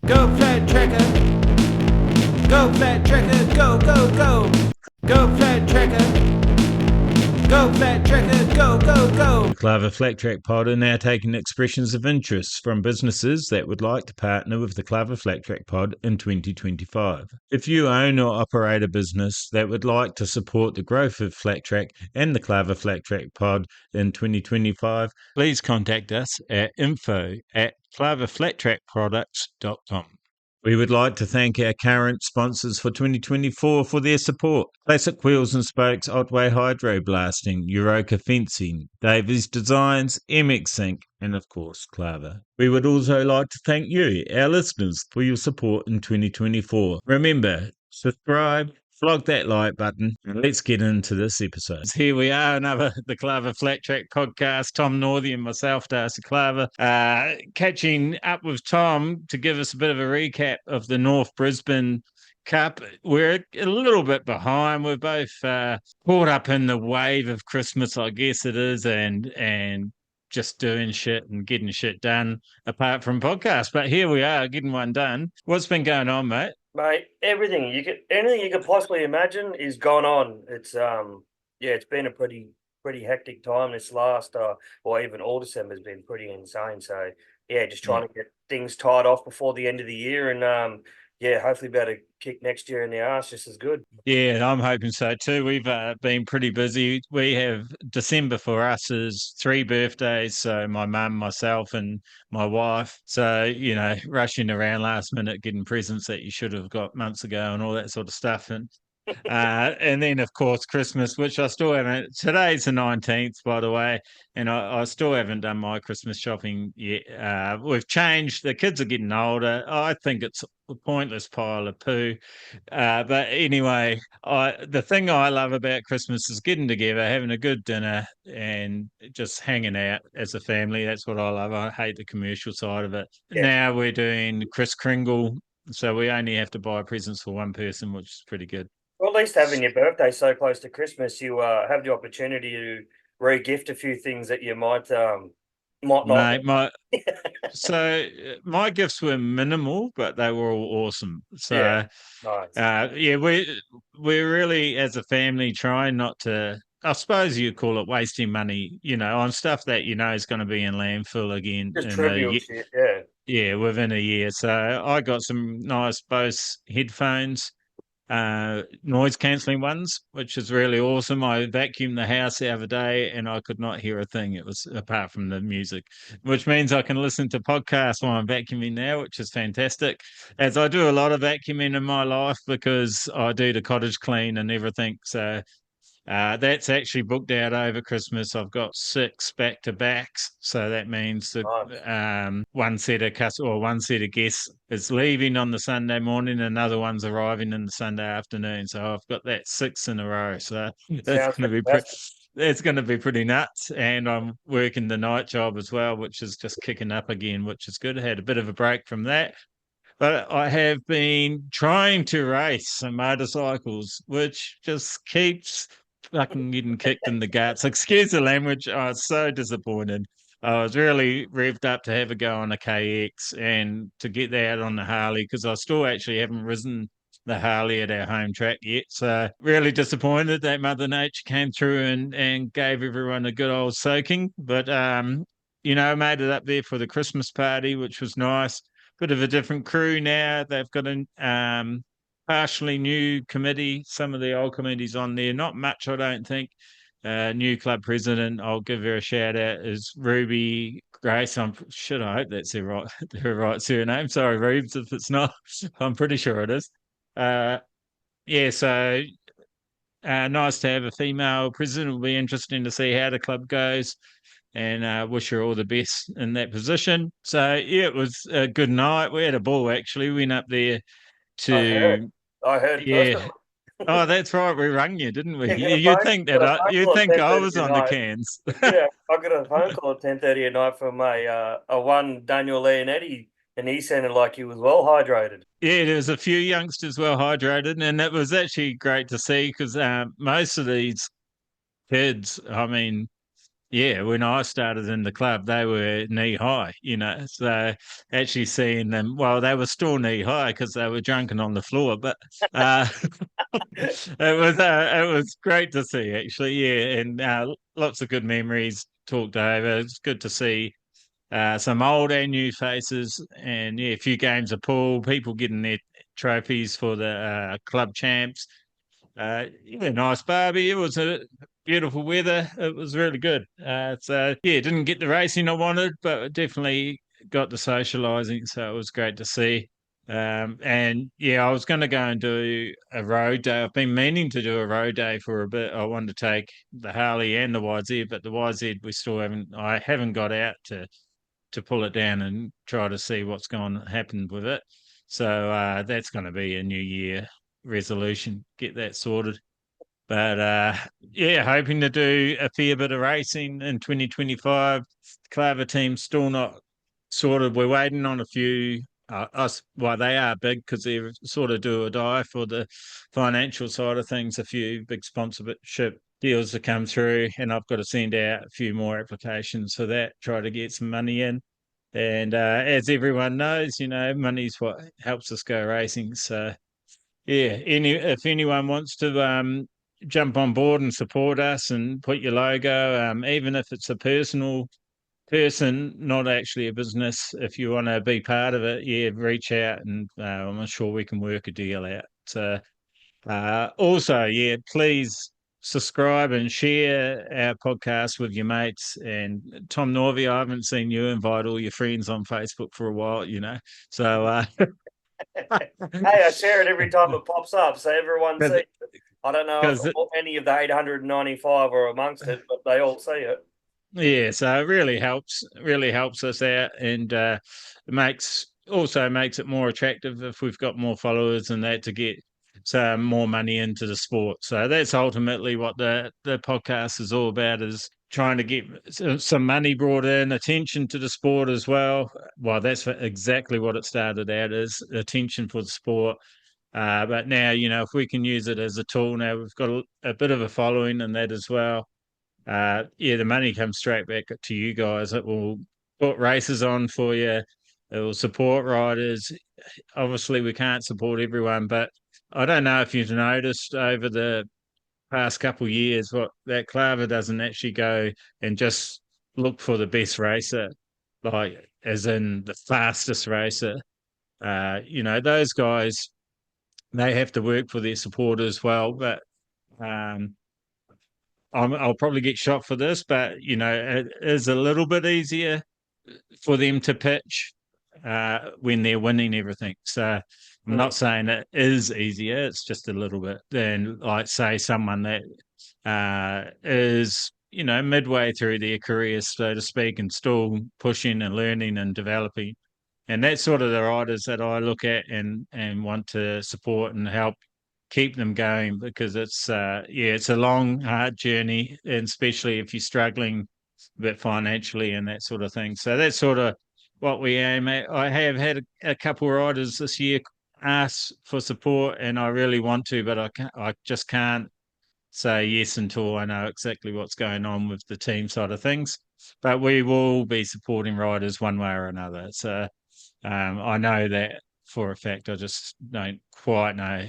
Go flat tracker. Go flat tracker. Go, go, go. Go flat tracker. Go flat tracker. Go, go, go. The Klavr Flat Track Pod are now taking expressions of interest from businesses that would like to partner with the Klavr Flat Track Pod in 2025. If you own or operate a business that would like to support the growth of Flat Track and the Klavr Flat Track Pod in 2025, please contact us at info@klavrflattrackproducts.com. We would like to thank our current sponsors for 2024 for their support. Classic Wheels and Spokes, Otway Hydro Blasting, Euroka Fencing, Davies Designs, MX Sync, and of course, Klavr. We would also like to thank you, our listeners, for your support in 2024. Remember, subscribe, flog that like button, and let's get into this episode. Here we are, another the Klavr Flat Track podcast. Tom Northey and myself, Darcy Klavr, catching up with Tom to give us a bit of a recap of the North Brisbane Cup. We're a little bit behind. We're both caught up in the wave of Christmas, I guess it is, and just doing shit and getting shit done apart from podcasts. But here we are, getting one done. What's been going on, mate? Mate, anything you could possibly imagine is gone on. It's it's been a pretty hectic time this last or even all December's been pretty insane. So just trying to get things tied off before the end of the year and hopefully be able to kick next year in the arse just as good. Yeah, I'm hoping so too. We've been pretty busy. We have December for us is 3 birthdays. So my mum, myself, and my wife. So, rushing around last minute, getting presents that you should have got months ago and all that sort of stuff. And then, of course, Christmas, which I still haven't. Today's the 19th, by the way, and I still haven't done my Christmas shopping yet. We've changed. The kids are getting older. I think it's a pointless pile of poo. But anyway, the thing I love about Christmas is getting together, having a good dinner, and just hanging out as a family. That's what I love. I hate the commercial side of it. Yeah. Now we're doing Kris Kringle, so we only have to buy presents for one person, which is pretty good. Well, at least having your birthday so close to Christmas, you have the opportunity to re-gift a few things that you might not. Mate, my gifts were minimal, but they were all awesome. So, nice. we're really, as a family, trying not to. I suppose you call it wasting money, on stuff that is going to be in landfill again. Just trivial shit, within a year. So I got some nice Bose headphones. Noise cancelling ones, which is really awesome. I vacuumed the house the other day and I could not hear a thing. It was apart from the music, which means I can listen to podcasts while I'm vacuuming now, which is fantastic. As I do a lot of vacuuming in my life because I do the cottage clean and everything. So that's actually booked out over Christmas. I've got 6 back-to-backs, so that means that one set of guests is leaving on the Sunday morning, another one's arriving in the Sunday afternoon. So I've got that 6 in a row. So that's going to be pretty nuts. And I'm working the night job as well, which is just kicking up again, which is good. I had a bit of a break from that. But I have been trying to race some motorcycles, which just keeps fucking getting kicked in the guts. Excuse the language. I was so disappointed. I was really revved up to have a go on a KX and to get that on the Harley because I still actually haven't ridden the Harley at our home track yet. So really disappointed that Mother Nature came through and gave everyone a good old soaking. But, made it up there for the Christmas party, which was nice. Bit of a different crew now. They've got a partially new committee. Some of the old committees on there. Not much, I don't think. New club president, I'll give her a shout out, is Ruby Grace. I hope that's her right surname. Sorry, Rubes, if it's not. I'm pretty sure it is. So nice to have a female president. It'll be interesting to see how the club goes. And wish her all the best in that position. So, it was a good night. We had a ball, actually. We went up there to... I heard personally. Oh, that's right. We rung you, didn't we? You'd think I was on the cans. Yeah, I got a phone call at 10:30 at night from a one Daniel Leonetti, and he sounded like he was well hydrated. Yeah, there was a few youngsters well hydrated, and it was actually great to see because most of these kids, I mean... Yeah, when I started in the club, they were knee high, So actually seeing them, well, they were still knee high because they were drunken on the floor, but it was great to see actually, yeah, and lots of good memories talked over. It's good to see some old and new faces, and yeah, a few games of pool, people getting their trophies for the club champs. Yeah, nice barbie. It was a beautiful weather. It was really good. So yeah, didn't get the racing I wanted, but definitely got the socialising. So it was great to see. And yeah, I was going to go and do a road day. I've been meaning to do a road day for a bit. I wanted to take the Harley and the YZ, but the YZ we still haven't. I haven't got out to pull it down and try to see what's going to happen with it. So that's going to be a New Year resolution, get that sorted. But yeah, hoping to do a fair bit of racing in 2025. Klavr team's still not sorted. We're waiting on a few. Us, well, they are big because they sort of do or die for the financial side of things. A few big sponsorship deals to come through, and I've got to send out a few more applications for that. Try to get some money in. And as everyone knows, money's what helps us go racing. So yeah, if anyone wants to jump on board and support us and put your logo, even if it's a personal person, not actually a business, if you want to be part of it, yeah, reach out and I'm sure we can work a deal out. So also, yeah, please subscribe and share our podcast with your mates. And Tom Norvey, I haven't seen you invite all your friends on Facebook for a while, So Hey, I share it every time it pops up, so everyone sees it. I don't know if because any of the 895 are amongst it, but they all see it. yeah, so it really helps us out, and makes it more attractive if we've got more followers and that to get some more money into the sport. So that's ultimately what the podcast is all about, is trying to get some money brought in, attention to the sport as well. Well, that's exactly what it started out as, attention for the sport. But now, if we can use it as a tool, now we've got a bit of a following in that as well. Yeah, the money comes straight back to you guys. It will put races on for you. It will support riders. Obviously, we can't support everyone, but I don't know if you've noticed over the past couple of years what that Klavr doesn't actually go and just look for the best racer, like as in the fastest racer. Those guys, they have to work for their support as well, but um, I'll probably get shot for this, but it is a little bit easier for them to pitch when they're winning everything. So I'm not saying it is easier; it's just a little bit than, like, say, someone that is midway through their career, so to speak, and still pushing and learning and developing. And that's sort of the riders that I look at and want to support and help keep them going, because it's a long, hard journey, and especially if you're struggling a bit financially and that sort of thing. So that's sort of what we aim at. I have had a couple of riders this year ask for support, and I really want to, but I just can't say yes until I know exactly what's going on with the team side of things. But we will be supporting riders one way or another. So I know that for a fact. I just don't quite know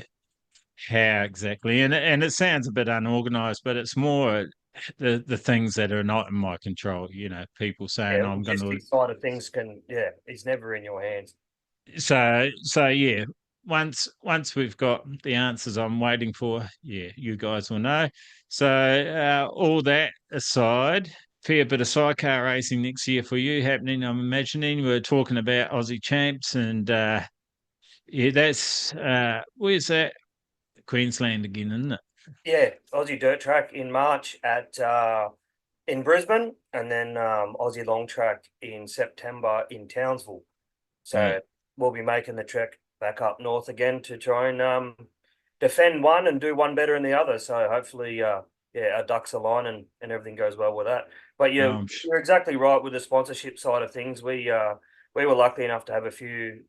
how exactly. And it sounds a bit unorganized, but it's more the things that are not in my control. People saying Yeah, I'm going to. logistics side of things it's never in your hands. So yeah. Once we've got the answers I'm waiting for, yeah, you guys will know. So all that aside, fair bit of sidecar racing next year for you happening. I'm imagining we're talking about Aussie champs, and yeah, that's where's that? Queensland again, isn't it? Yeah, Aussie dirt track in March at in Brisbane, and then Aussie long track in September in Townsville. So Yeah. we'll be making the trek back up north again to try and defend one and do one better than the other. So hopefully, our ducks align and everything goes well with that. But Um, you're exactly right with the sponsorship side of things. We were lucky enough to have a few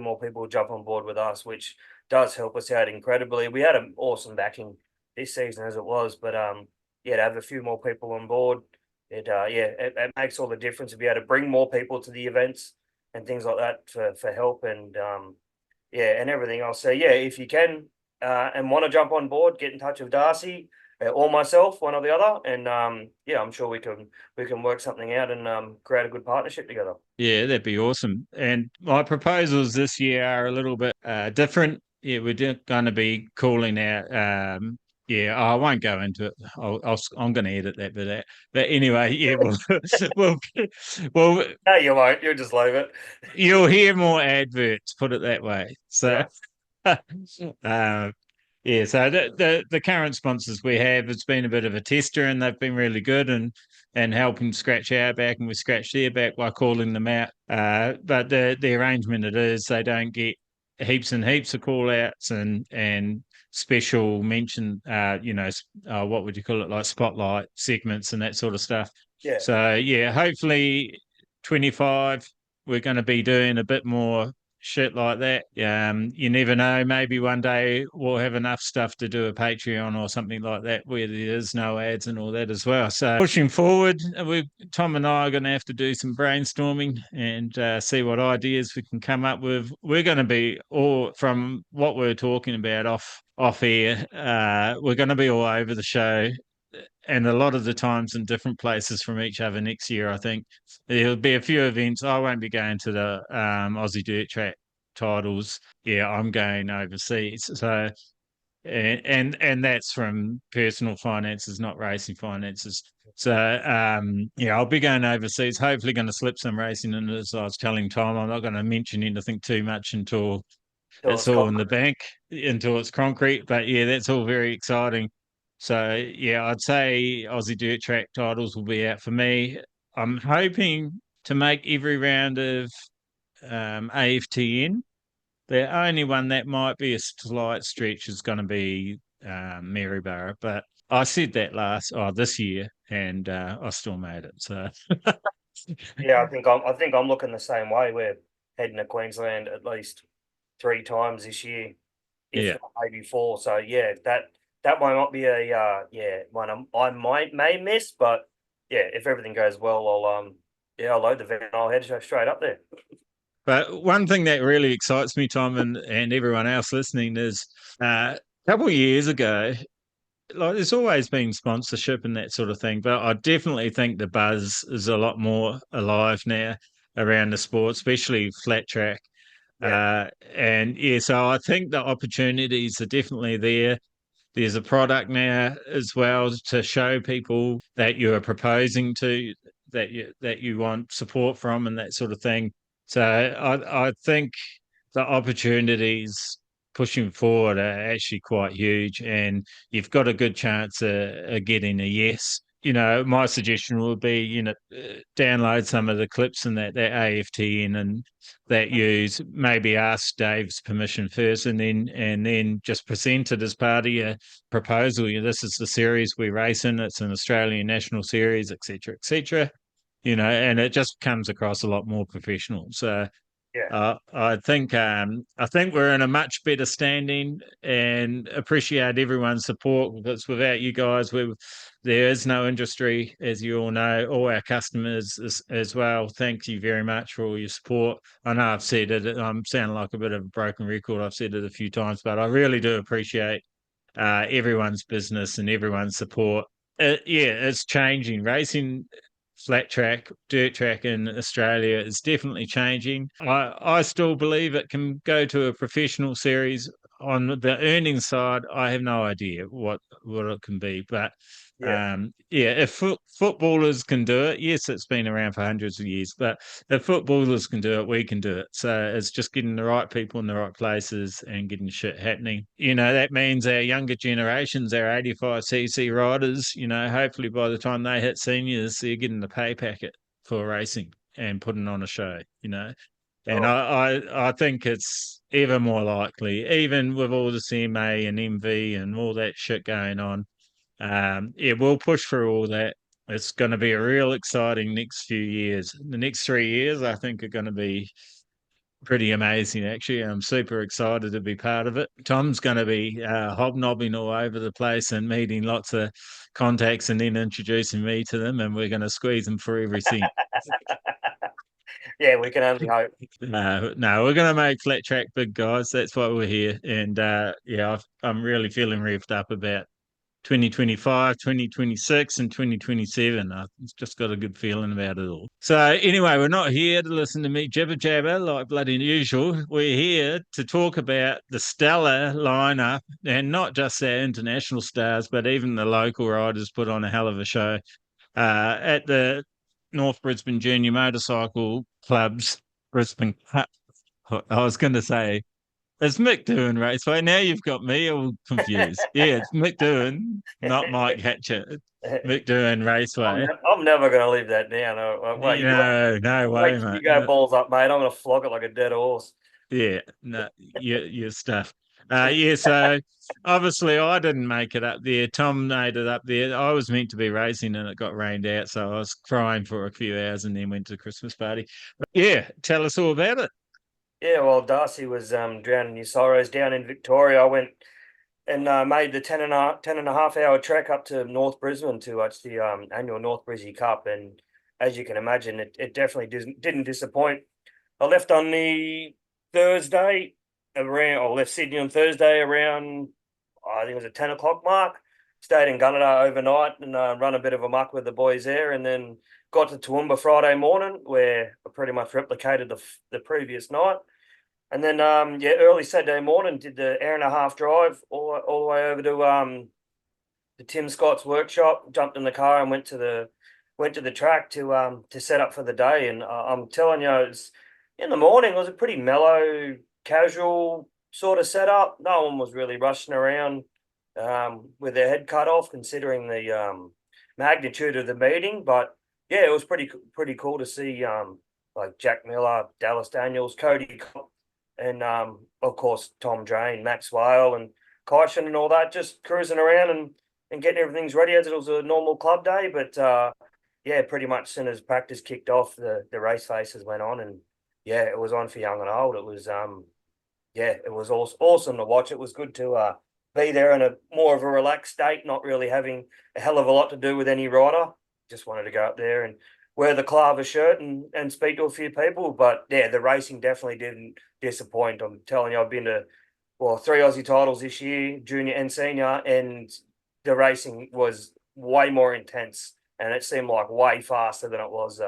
more people jump on board with us, which does help us out incredibly. We had an awesome backing this season as it was, but to have a few more people on board, it makes all the difference to be able to bring more people to the events and things like that for help and and everything else. So yeah, if you can and want to jump on board, get in touch with Darcy or myself, one or the other, and I'm sure we can work something out and create a good partnership together. Yeah, that'd be awesome. And my proposals this year are a little bit different. Yeah, we're going to be calling out. I won't go into it. I'm going to edit that bit out. But anyway, yeah, we'll, well, No, you won't. You'll just leave it. you'll hear more adverts. Put it that way. So, Yeah. yeah. So the current sponsors we have, it's been a bit of a tester, and they've been really good and helping scratch our back, and we scratch their back by calling them out. But the arrangement it is, they don't get heaps and heaps of call outs and special mention. What would you call it, like spotlight segments and that sort of stuff. Yeah. So yeah, hopefully 25 we're going to be doing a bit more shit like that. You never know. Maybe one day we'll have enough stuff to do a Patreon or something like that where there's no ads and all that as well. So pushing forward, Tom and I are going to have to do some brainstorming and see what ideas we can come up with. We're going to be all from what we're talking about off air. We're going to be all over the show. And a lot of the times in different places from each other next year, I think there'll be a few events. I won't be going to the Aussie Dirt Track titles. Yeah, I'm going overseas. So, and that's from personal finances, not racing finances. So, I'll be going overseas. Hopefully, going to slip some racing in. As I was telling Tom, I'm not going to mention anything too much until it's all in the bank, until it's concrete. But yeah, that's all very exciting. So yeah, I'd say Aussie Dirt Track titles will be out for me. I'm hoping to make every round of AFTN. The only one that might be a slight stretch is going to be Maryborough, but I said that this year, and I still made it. So Yeah, I think I'm looking the same way. We're heading to Queensland at least 3 times this year, if yeah. not maybe 4. So yeah, that might not be a one I may miss, but yeah, if everything goes well, I'll load the van and I'll head straight up there. But one thing that really excites me, Tom, and everyone else listening is a couple of years ago, like there's always been sponsorship and that sort of thing, but I definitely think the buzz is a lot more alive now around the sport, especially flat track. Yeah, And yeah, so I think the opportunities are definitely there. There's a product now as well to show people that you are proposing to, that you want support from and that sort of thing. So I think the opportunities pushing forward are actually quite huge, and you've got a good chance of getting a yes. My suggestion would be, download some of the clips and that AFTN and that use. Maybe ask Dave's permission first, and then just present it as part of your proposal. This is the series we race in. It's an Australian national series, etc., etc. And it just comes across a lot more professional. So yeah. I think we're in a much better standing, and appreciate everyone's support, because without you guys, there is no industry, as you all know. All our customers as well. Thank you very much for all your support. I know I've said it. I'm sounding like a bit of a broken record. I've said it a few times, but I really do appreciate everyone's business and everyone's support. It's changing. Racing flat track, dirt track in Australia is definitely changing. I still believe it can go to a professional series. On the earnings side, I have no idea what it can be, but Yeah. if footballers can do it, yes, it's been around for hundreds of years, but if footballers can do it, we can do it. So it's just getting the right people in the right places and getting shit happening. That means our younger generations, our 85cc riders, hopefully by the time they hit seniors, they're getting the pay packet for racing and putting on a show, And Oh, I think it's ever more likely, even with all the CMA and MV and all that shit going on. We'll push through all that. It's going to be a real exciting next few years. The next 3 years, I think, are going to be pretty amazing, actually. I'm super excited to be part of it. Tom's going to be hobnobbing all over the place and meeting lots of contacts and then introducing me to them, and we're going to squeeze them for every cent. Yeah, we can only hope. No, we're going to make flat track big, guys. That's why we're here. And I'm really feeling revved up about 2025, 2026, and 2027. I've just got a good feeling about it all. So anyway, we're not here to listen to me jibber jabber like bloody usual. We're here to talk about the stellar lineup, and not just our international stars, but even the local riders put on a hell of a show at the North Brisbane Junior Motorcycle Club's Brisbane Cup. I was going to say it's Mick Doohan Raceway. Now you've got me all confused. Yeah, it's Mick Doohan, not Mike Hatchett. Mick Doohan Raceway. I'm never going to leave that down. Wait, No way, wait till mate. you go balls up, mate. I'm going to flog it like a dead horse. Yeah, no, your stuff. So obviously I didn't make it up there. Tom made it up there. I was meant to be racing and it got rained out, so I was crying for a few hours and then went to the Christmas party. But yeah, tell us all about it. Yeah, well, Darcy was drowning his sorrows down in Victoria. I went and made the 10 and a half hour trek up to North Brisbane to watch the annual North Brisbane Cup. And as you can imagine, it definitely didn't disappoint. I left on the Thursday or left Sydney on Thursday around, I think it was a 10 o'clock mark. Stayed in Gunnedah overnight and run a bit of a muck with the boys there, and then got to Toowoomba Friday morning, where I pretty much replicated the previous night. And then early Saturday morning did the hour and a half drive all the way over to Tim Scott's workshop. Jumped in the car and went to the track to set up for the day. And I'm telling you, it's in the morning. It was a pretty mellow, casual sort of setup. No one was really rushing around with their head cut off, considering the magnitude of the meeting. But yeah, it was pretty cool to see like Jack Miller, Dallas Daniels, Cody Cobb, and of course Tom Drain, Max Whale, and Kaishan and all that, just cruising around and getting everything's ready as it was a normal club day. But yeah, pretty much as soon as practice kicked off, the race faces went on, and yeah, it was on for young and old. It was it was awesome to watch. It was good to be there in a more of a relaxed state, not really having a hell of a lot to do with any rider. Just wanted to go up there and wear the Klavr shirt and speak to a few people. But yeah, the racing definitely didn't disappoint. I'm telling you, I've been to 3 Aussie titles this year, junior and senior, and the racing was way more intense, and it seemed like way faster than it was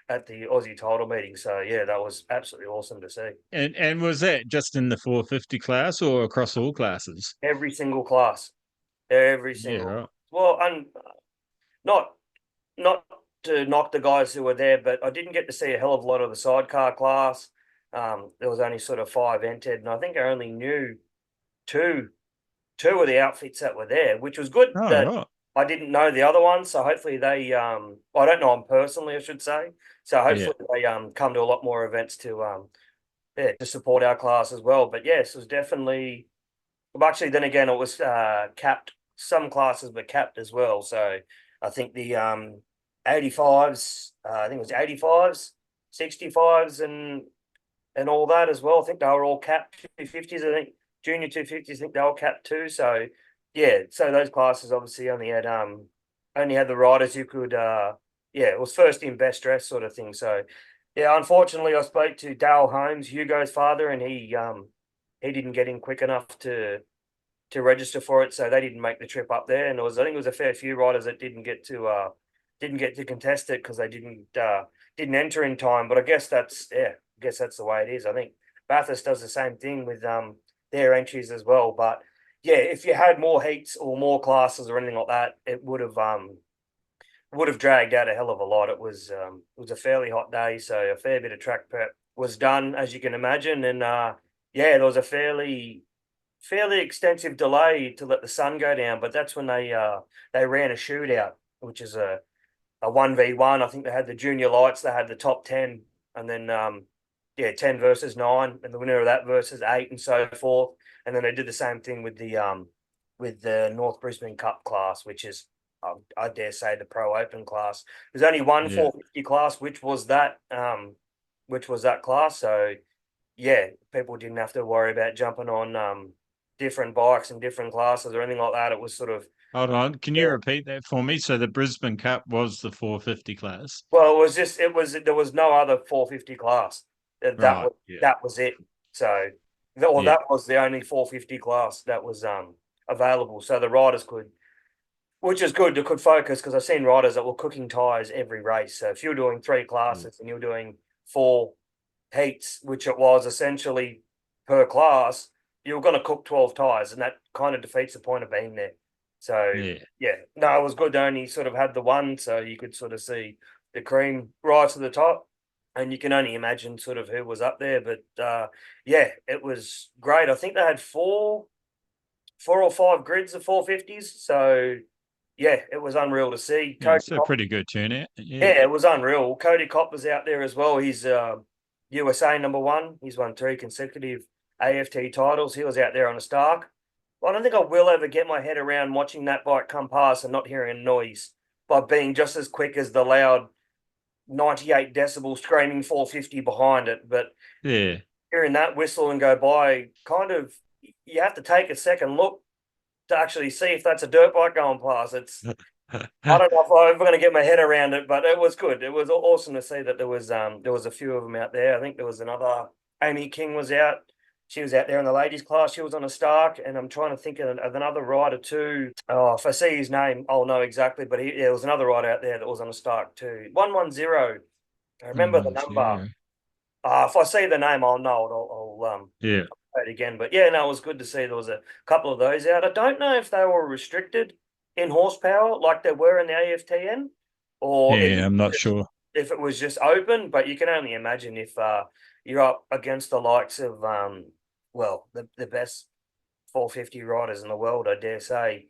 at the Aussie title meeting. So yeah, that was absolutely awesome to see. And was that just in the 450 class or across all classes? Every single class, every Yeah, single. right. Well, and not to knock the guys who were there, but I didn't get to see a hell of a lot of the sidecar class. There was only sort of 5 entered, and I think I only knew two of the outfits that were there, which was good. Oh, That right. I didn't know the other ones, so hopefully they I don't know them personally, I should say. So hopefully they come to a lot more events to support our class as well. But yes, it was definitely. Well, actually, then again, it was capped. Some classes were capped as well. So I think the 85s, I think it was 85s, 65s, and all that as well. I think they were all capped 250s. I think junior 250s, I think they were capped too. So yeah, so those classes obviously only had the riders who could it was first in best dress sort of thing. So yeah, unfortunately, I spoke to Dale Holmes, Hugo's father, and he didn't get in quick enough to register for it, so they didn't make the trip up there. And I think it was a fair few riders that didn't get to contest it because they didn't enter in time. But I guess that's the way it is. I think Bathurst does the same thing with their entries as well. But yeah, if you had more heats or more classes or anything like that, it would have dragged out a hell of a lot. It was a fairly hot day, so a fair bit of track prep was done, as you can imagine. And there was a fairly extensive delay to let the sun go down, but that's when they ran a shootout, which is a 1v1. I think they had the junior lights, they had the top 10, and then 10 versus 9, and the winner of that versus 8, and so forth. And then they did the same thing with the North Brisbane Cup class, which is I dare say the Pro Open class. There's only one 450 class, which was that class. So yeah, people didn't have to worry about jumping on different bikes and different classes or anything like that. It was sort of Hold on. Can you repeat that for me? So the Brisbane Cup was the 450 class. well, it was just there was no other 450 class. Right. Yeah. That was it. So Yeah. that was the only 450 class that was available. So the riders could, which is good, they could focus because I've seen riders that were cooking tires every race. So if you're doing three classes and you're doing four heats, which it was essentially per class, you're going to cook 12 tires, and that kind of defeats the point of being there. So, Yeah. yeah, no, it was good. They only sort of had the one, so you could sort of see the cream right to the top, and you can only imagine sort of who was up there. But yeah, it was great. I think they had four or five grids of 450s. So, yeah, it was unreal to see. Yeah. Cody It's a Cop, pretty good turnout. Yeah. yeah, it was unreal. Cody Cop was out there as well. He's USA #1. He's won 3 consecutive AFT titles. He was out there on a Stark. Well, I don't think I will ever get my head around watching that bike come past and not hearing a noise by being just as quick as the loud 98 decibel screaming 450 behind it. But Yeah. hearing that whistle and go by, kind of, you have to take a second look to actually see if that's a dirt bike going past. I don't know if I'm ever going to get my head around it, but it was good. It was awesome to see that there was a few of them out there. I think there was another Amy King was out. She was out there in the ladies class. She was on a Stark, and I'm trying to think of another rider too. Oh, if I see his name, I'll know exactly. But there was another rider out there that was on a Stark too. 110. I remember the number. 110. If I see the name, I'll know it. I'll Yeah. say it again. But yeah, no, it was good to see there was a couple of those out. I don't know if they were restricted in horsepower like they were in the AFTN, or Yeah. I'm not sure. if it was just open. But you can only imagine if you're up against the likes of well, the best 450 riders in the world, I dare say.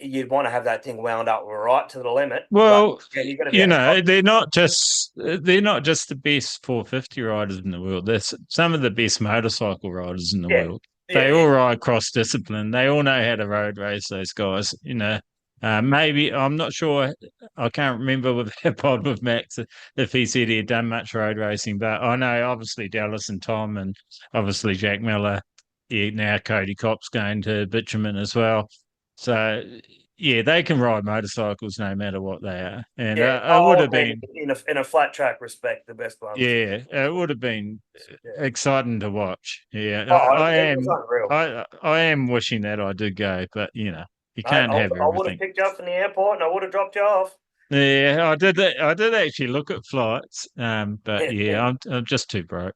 You'd want to have that thing wound up right to the limit. Well, But you got to be able to they're not just the best 450 riders in the world. They're some of the best motorcycle riders in the yeah, world. They yeah, all ride cross discipline. They all know how to road race. Those guys, maybe I'm not sure. I can't remember with that pod with Max if he said he had done much road racing, but I know obviously Dallas and Tom, and obviously Jack Miller. Yeah, now Cody Kopp's going to bitumen as well. So yeah, they can ride motorcycles no matter what they are, and yeah. it would Oh, have I mean, been, in a flat track respect, the best ones. yeah, it would have been Yeah. exciting to watch. Yeah, Oh, it was unreal. I am wishing that I did go, but you Mate, can't have I would have everything. picked you up from the airport and I would have dropped you off. Yeah, I did that. I did actually look at flights, but Yeah, yeah. yeah, I'm just too broke.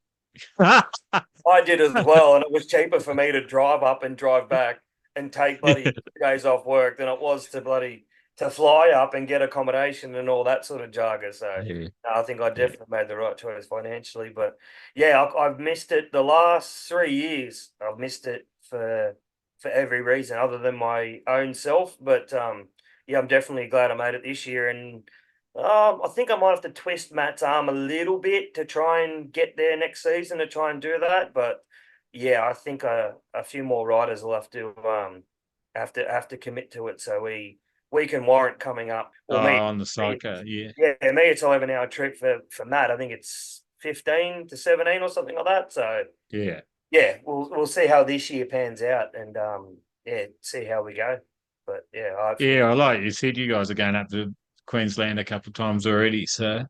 I did as well, and it was cheaper for me to drive up and drive back and take bloody Yeah, 2 days off work than it was to fly up and get accommodation and all that sort of jargon. So yeah, no, I think I yeah. definitely made the right choice financially. But yeah, I've missed it the last 3 years. I've missed it for every reason other than my own self. But yeah, I'm definitely glad I made it this year. And I think I might have to twist Matt's arm a little bit to try and get there next season to try and do that. But yeah, I think a few more riders will have to commit to it so we can warrant coming up. Oh, Well, on the psycho, yeah, yeah, me it's 11 hour trip for Matt. I think it's 15 to 17 or something like that. So yeah. yeah, we'll see how this year pans out and yeah, see how we go. But yeah, Yeah, like you said, you guys are going up to Queensland a couple of times already. So,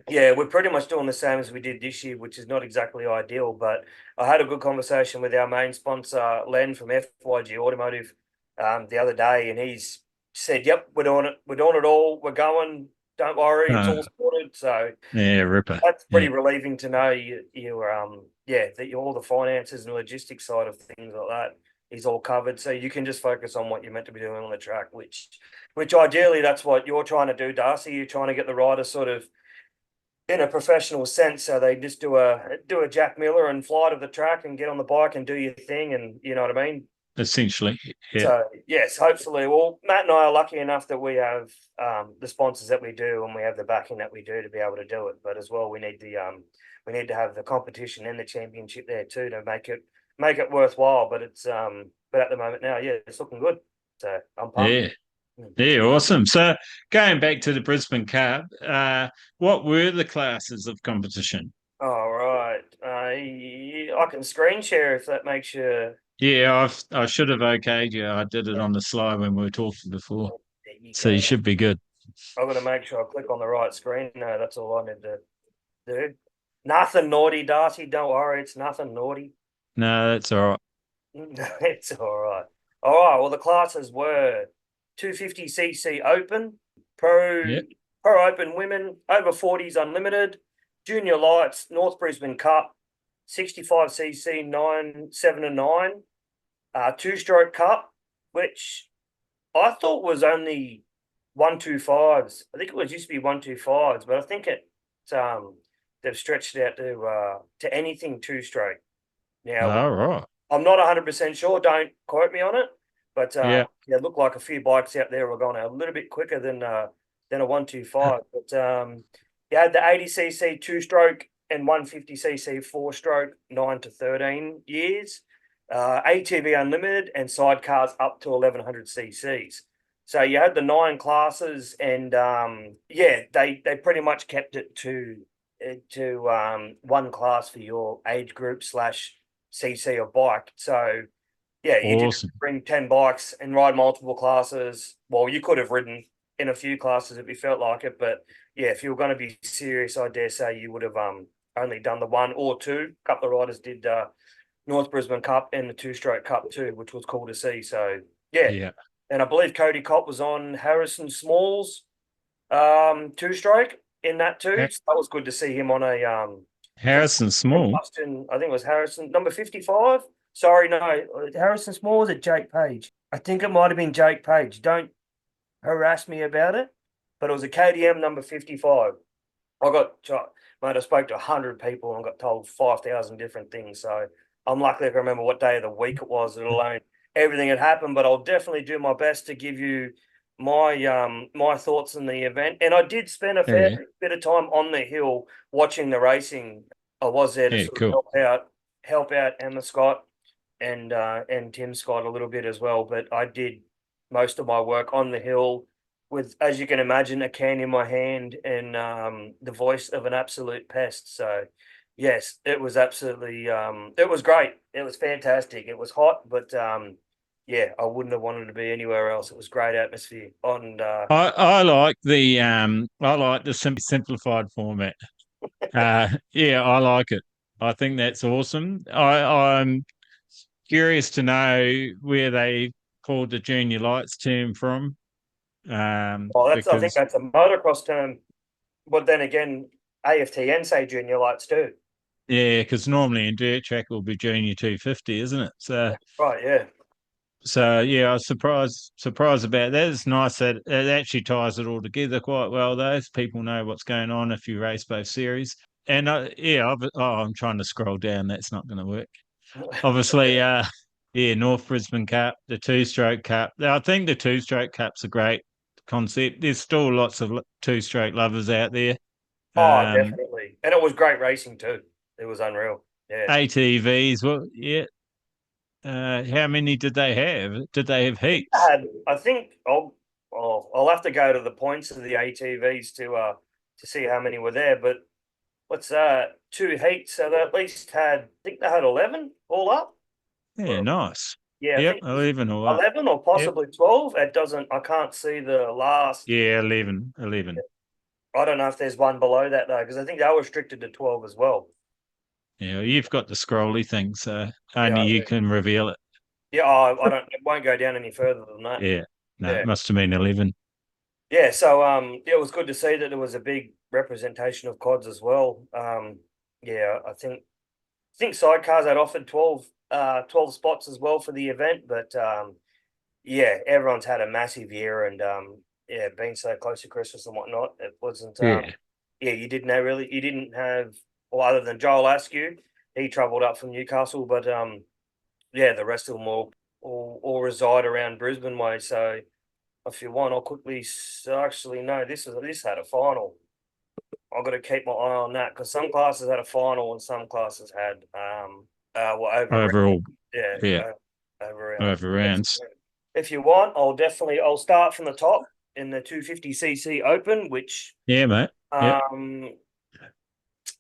yeah, we're pretty much doing the same as we did this year, which is not exactly ideal. But I had a good conversation with our main sponsor, Len from FYG Automotive, the other day, and he's said, "Yep, we're doing it. We're doing it all. We're going. Don't worry, it's all sorted." So yeah, ripper. that's Yeah, pretty relieving to know yeah, that all the finances and logistics side of things like that is all covered. So you can just focus on what you're meant to be doing on the track, which ideally that's what you're trying to do, Darcy. You're trying to get the rider sort of in a professional sense. So they just do a Jack Miller and fly to the track and get on the bike and do your thing, and you know what I mean. essentially. Yeah, So yes, hopefully. Well, Matt and I are lucky enough that we have the sponsors that we do, and we have the backing that we do to be able to do it. But as well, we need to have the competition and the championship there too to make it worthwhile. But it's but at the moment now, yeah, it's looking good. So I'm pumped. yeah, yeah. Awesome. So, going back to the Brisbane Cup, what were the classes of competition? All right. I can screen share if that makes you. Yeah, I should have okayed you. I did it on the slide when we were talking before. There you So go. you should be good. I've got to make sure I click on the right screen. No, that's all I need to do. Nothing naughty, Darcy. Don't worry, it's nothing naughty. No, that's all right. It's all right. All right. Well, the classes were 250cc open, pro Yeah. pro open women, over 40s unlimited, junior lights, North Brisbane Cup, 65cc 9, 7 and 9, two-stroke cup, which I thought was only 125s. I think it was used to be 125s, but I think they've stretched it out to anything two-stroke. Now, All right. I'm not 100% sure. Don't quote me on it, but Yeah. yeah, it looked like a few bikes out there were going a little bit quicker than a 125. But you had the 80cc two-stroke and 150cc four-stroke, 9 to 13 years, ATV unlimited, and sidecars up to 1100 cc's. So you had the 9 classes, and yeah, they pretty much kept it to one class for your age group slash cc or bike. So yeah, you did Awesome. bring 10 bikes and ride multiple classes. Well, you could have ridden in a few classes if you felt like it, but yeah, if you were going to be serious, I dare say you would have only done the 1 or 2. A couple of riders did North Brisbane Cup and the two-stroke cup too, which was cool to see. So yeah. Yeah. And I believe Cody Cott was on Harrison Small's two-stroke in that too. So that was good to see him on a Harrison Small. Austin, I think it was Harrison, number 55. Sorry, no, Harrison Small, was it Jake Page? I think it might have been Jake Page. Don't harass me about it, but it was a KDM number 55. Mate, I spoke to 100 people and got told 5,000 different things. So I'm lucky I can remember what day of the week it was, let alone everything had happened. But I'll definitely do my best to give you my thoughts on the event. And I did spend a fair bit of time on the hill watching the racing. I was there to sort of help out Emma Scott and Tim Scott a little bit as well. But I did most of my work on the hill with, as you can imagine, a can in my hand and the voice of an absolute pest. So yes, it was absolutely it was great. It was fantastic. It was hot, but yeah, I wouldn't have wanted to be anywhere else. It was great atmosphere. I like the simplified format. Yeah, I like it. I think that's awesome. I'm curious to know where they pulled the junior lights term from. I think that's a motocross term. But then again, AFTN say junior lights too. Yeah, because normally in dirt track it will be junior 250, isn't it? So right, yeah. So yeah, I was surprised about that. It's nice that it actually ties it all together quite well. Those people know what's going on if you race both series. And I'm trying to scroll down. That's not going to work. Obviously, yeah, North Brisbane Cup, the two-stroke cup. I think the two-stroke cup's a great concept. There's still lots of two-stroke lovers out there. Oh, definitely, and it was great racing too. It was unreal. Yeah, ATVs. Well, yeah. How many did they have? Did they have heaps? I think I'll have to go to the points of the ATVs to see how many were there. But what's 2 heats? So they at least had. I think they had 11 all up. Yeah, nice. Yeah, Yep, I think 11 or what? 11 or possibly 12. It doesn't. I can't see the last. Yeah, 11. I don't know if there's one below that though, because I think they were restricted to 12 as well. Yeah, you've got the scrolly thing, so only Yeah, you can reveal it. Yeah, I don't. It won't go down any further than that. Yeah, no, Yeah. it must have been 11. Yeah, so yeah, it was good to see that there was a big representation of quads as well. Yeah, I think sidecars had offered 12 spots as well for the event, but yeah, everyone's had a massive year, and yeah, being so close to Christmas and whatnot, it wasn't yeah, you didn't have, well, other than Joel Askew, he travelled up from Newcastle, but yeah, the rest of them all reside around Brisbane way. So if you want, I'll quickly actually no, this had a final. I've got to keep my eye on that because some classes had a final and some classes had Overall, yeah, over rounds. If you want, I'll start from the top in the 250cc open, which Yeah, mate.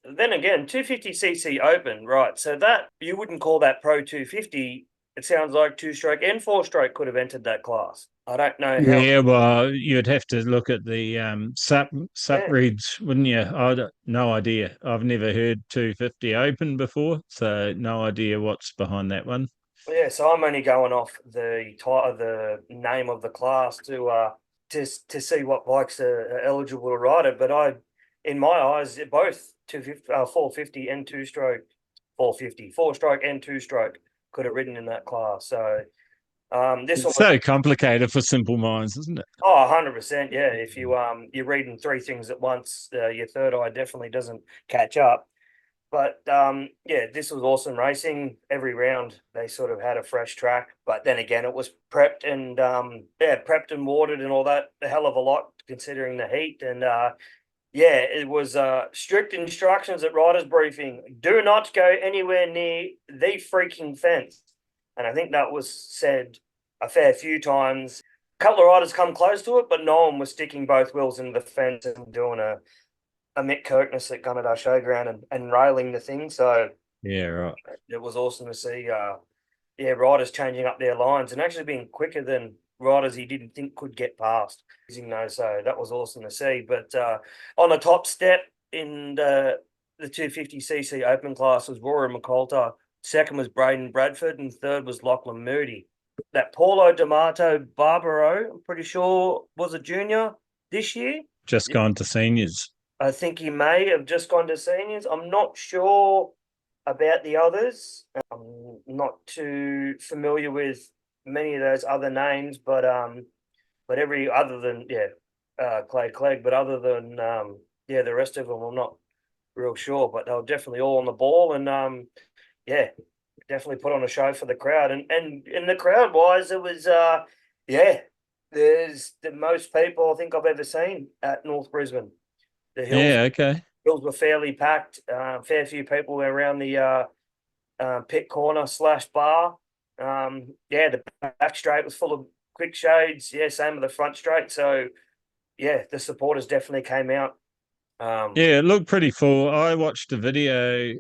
then again, 250cc open, right? So that you wouldn't call that Pro 250. It sounds like two-stroke and four-stroke could have entered that class. I don't know how. Yeah, well, you'd have to look at the sup Yeah, reads, wouldn't you? No idea. I've never heard 250 open before, so no idea what's behind that one. yeah. So I'm only going off the title, the name of the class to see what bikes are eligible to ride it. But in my eyes, both 250, 450 and two-stroke, 450, four-stroke and two-stroke could have ridden in that class. So this one It's was. so complicated for simple minds, isn't it? Oh, 100%. Yeah. If you're reading three things at once, your third eye definitely doesn't catch up. But yeah, this was awesome racing. Every round they sort of had a fresh track. But then again, it was prepped and prepped and watered and all that a hell of a lot considering the heat. And yeah, it was strict instructions at riders briefing. Do not go anywhere near the freaking fence. And I think that was said a fair few times. A couple of riders come close to it, but no one was sticking both wheels into the fence and doing a Mick Kirkness at Gunnedah Showground and railing the thing. So Yeah, right. it was awesome to see riders changing up their lines and actually being quicker than riders he didn't think could get past using those. So that was awesome to see. But on the top step in the 250cc open class was Rory McCoulter. Second was Braden Bradford, and third was Lachlan Moody. That Paulo D'Amato Barbaro, I'm pretty sure, was a junior this year. Just gone to seniors. I think he may have just gone to seniors. I'm not sure about the others. I'm not too familiar with many of those other names, but every other than Clay Clegg, but other than the rest of them, I'm not real sure. But they were definitely all on the ball, and definitely put on a show for the crowd. And in the crowd wise, it was there's the most people I think I've ever seen at North Brisbane. The hills Yeah, okay. hills were fairly packed. Fair few people were around the pit corner / bar. The back straight was full of quick shades. Yeah, same with the front straight. So yeah, the supporters definitely came out. Yeah, it looked pretty full. I watched a video.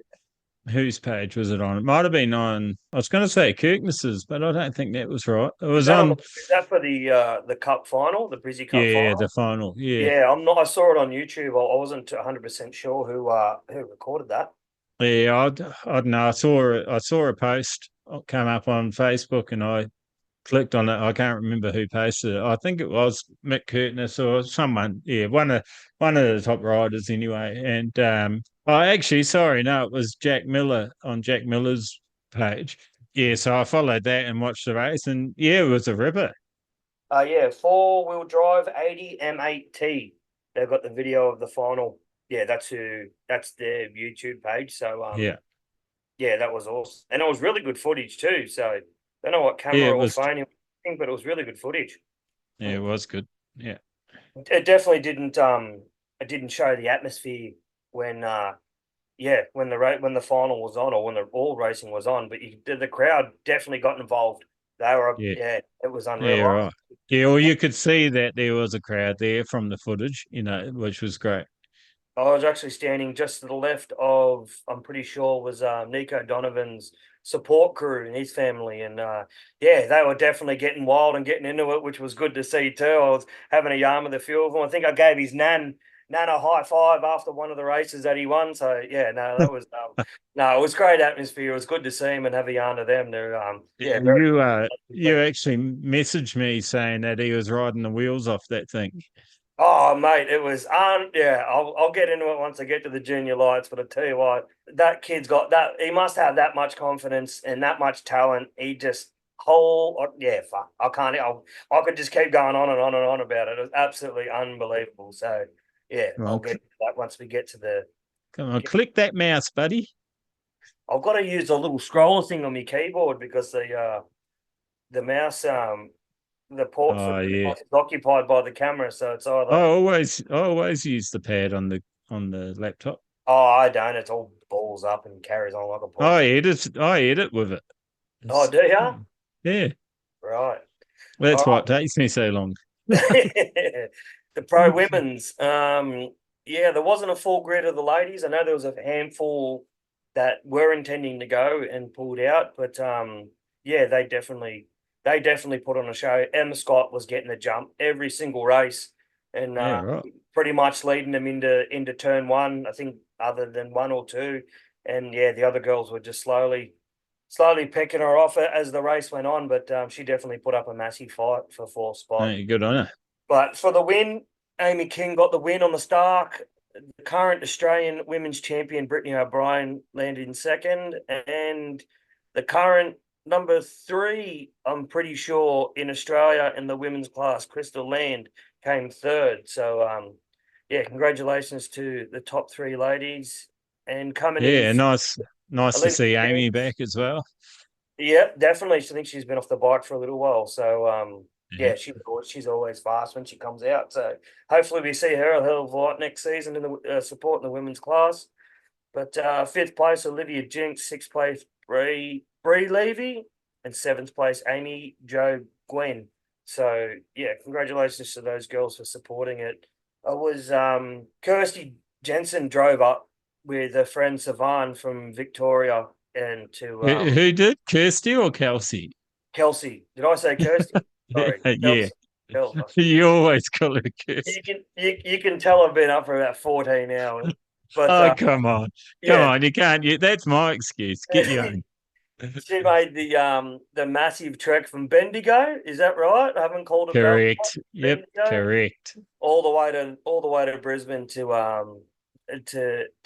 Whose page was it on? It might have been on. I was going to say Kirkness's, but I don't think that was right. It Is was that on on. is that for the cup final, the Brizzy Cup Yeah, the final? final. Yeah, Yeah, I'm not. I saw it on YouTube. I wasn't 100% sure who recorded that. yeah. I don't know. I saw a post come up on Facebook, and I clicked on it. I can't remember who posted it. I think it was Mick Kirkness or someone. Yeah, one of the top riders anyway. And actually, sorry, no, it was Jack Miller on Jack Miller's page. Yeah, so I followed that and watched the race, and yeah, it was a ripper. Four-wheel drive 80 M8T. They've got the video of the final. Yeah, that's their YouTube page. So Yeah, yeah, that was awesome. And it was really good footage too. So I don't know what yeah, camera or phone you think, but it was really good footage. it was good. Yeah, It definitely didn't show the atmosphere when when the final was on or when the all racing was on, but the crowd definitely got involved. They were yeah, it was yeah, unreal. right. Yeah, well, you could see that there was a crowd there from the footage, which was great. I was actually standing just to the left of, I'm pretty sure was Nico Donovan's support crew and his family. And they were definitely getting wild and getting into it, which was good to see too. I was having a yarn with a few of them. I think I gave his nan a high five after one of the races that he won. So yeah, no, that was no, it was great atmosphere. It was good to see him and have a yarn to them. They're Yeah, very. you actually messaged me saying that he was riding the wheels off that thing. Oh, mate, it was I'll get into it once I get to the junior lights, but I tell you what, that kid's got that. He must have that much confidence and that much talent. He just fuck. I could just keep going on and on and on about it. It was absolutely unbelievable. So yeah, I'll Well, get to that once we get to the. come on, click that mouse, buddy. I've got to use a little scroller thing on my keyboard because the mouse the port for Oh the yeah. mouse is occupied by the camera, so it's I either. always use the pad on the laptop. Oh, I don't. It's all balls up and carries on like a pod. I edit with it. Oh, do ya? Yeah, Right. that's All what takes me so long. right. The pro women's. yeah, there wasn't a full grid of the ladies. I know there was a handful that were intending to go and pulled out, but yeah, they definitely put on a show. Emma Scott was getting the jump every single race, and Yeah, right. pretty much leading them into turn one. I think other than one or two, and yeah, the other girls were just slowly picking her off as the race went on. But she definitely put up a massive fight for fourth spot. Hey, good on her. But for the win, Amy King got the win on the Stark. The current Australian women's champion, Brittany O'Brien, landed in second. And the current number 3, I'm pretty sure, in Australia in the women's class, Crystal Land, came third. So, yeah, congratulations to the top 3 ladies. And coming in, Yeah, nice to Olivia see Amy James. back as well. Yeah, definitely. I think she's been off the bike for a little while. So, Yeah. yeah, she's always fast when she comes out. So hopefully we see her a hell of a lot next season in the supporting the women's class. But fifth place, Olivia Jinks. Sixth place, Bree Levy, and seventh place, Amy Jo Gwen. So yeah, congratulations to those girls for supporting it. I was Kirsty Jensen drove up with a friend Savan from Victoria and to Who did? Kirsty or Kelsey? Kelsey. Did I say Kirsty? Sorry, Yeah. Kelsey. Kelsey. You always call her Kirsty. You can tell I've been up for about 14 hours. But Oh, come on. Come yeah. on. You can't. That's my excuse. Get your own. She made the massive trek from Bendigo. Is that right? I haven't called it Bell. Correct. Yep. Bendigo, Correct. all the way to Brisbane to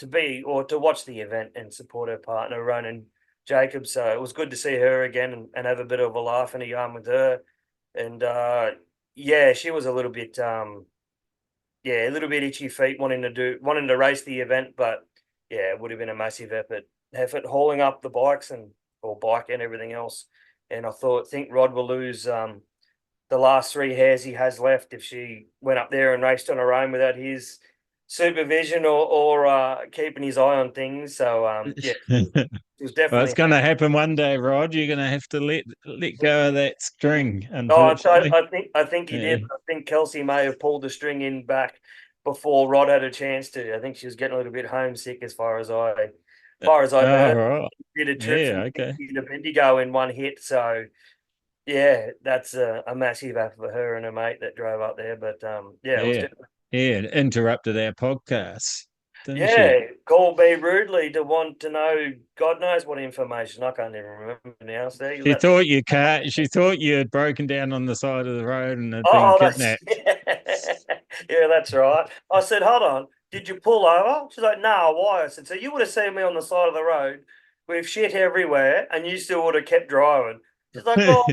be or to watch the event and support her partner Ronan Jacobs. So it was good to see her again and have a bit of a laugh and a yarn with her. And yeah, she was a little bit yeah, a little bit itchy feet wanting to race the event, but yeah, it would have been a massive effort hauling up the bikes or bike and everything else. And think Rod will lose the last 3 hairs he has left if she went up there and raced on her own without his supervision or keeping his eye on things. So yeah, it was Well, it's definitely. going to happen one day, Rod. You're going to have to let go of that string, Oh, unfortunately. I think he Yeah. did. I think Kelsey may have pulled the string in back before Rod had a chance to. I think she was getting a little bit homesick as far as I Oh, heard. right. Did a trip from Yeah. Okay. Dickie to Bendigo in one hit. So yeah, that's a massive effort for her and her mate that drove up there. But yeah, it was Yeah. Yeah. Interrupted our podcast, didn't she? yeah, called me rudely to want to know God knows what information. I can't even remember now. So She that's thought you can't. She thought you had broken down on the side of the road and had been oh, that's kidnapped. yeah, that's right. I said, hold on, did you pull over? She's like, no, why? I said, so you would have seen me on the side of the road with shit everywhere, and you still would have kept driving. She's like, well,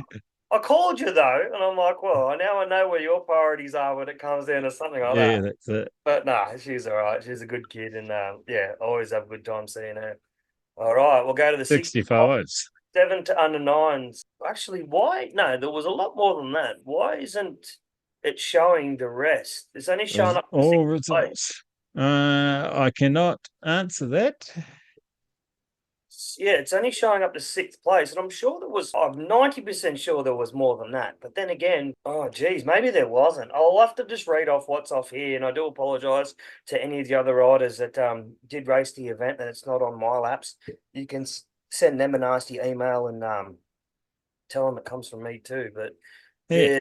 I called you though, and I'm like, well, now I know where your priorities are when it comes down to something like Yeah, that. that's it. But nah, she's all right. She's a good kid, and yeah, always have a good time seeing her. All right, we'll go to the 65. 65s. 7 to under 9s. Actually, why? No, there was a lot more than that. Why isn't it showing the rest? It's only showing up to All 6th place. results. I cannot answer that. Yeah, it's only showing up to 6th place. And I'm 90% sure there was more than that. But then again, oh, geez, maybe there wasn't. I'll have to just read off what's off here. And I do apologize to any of the other riders that did race the event that it's not on my laps. You can send them a nasty email and tell them it comes from me too. But Yeah.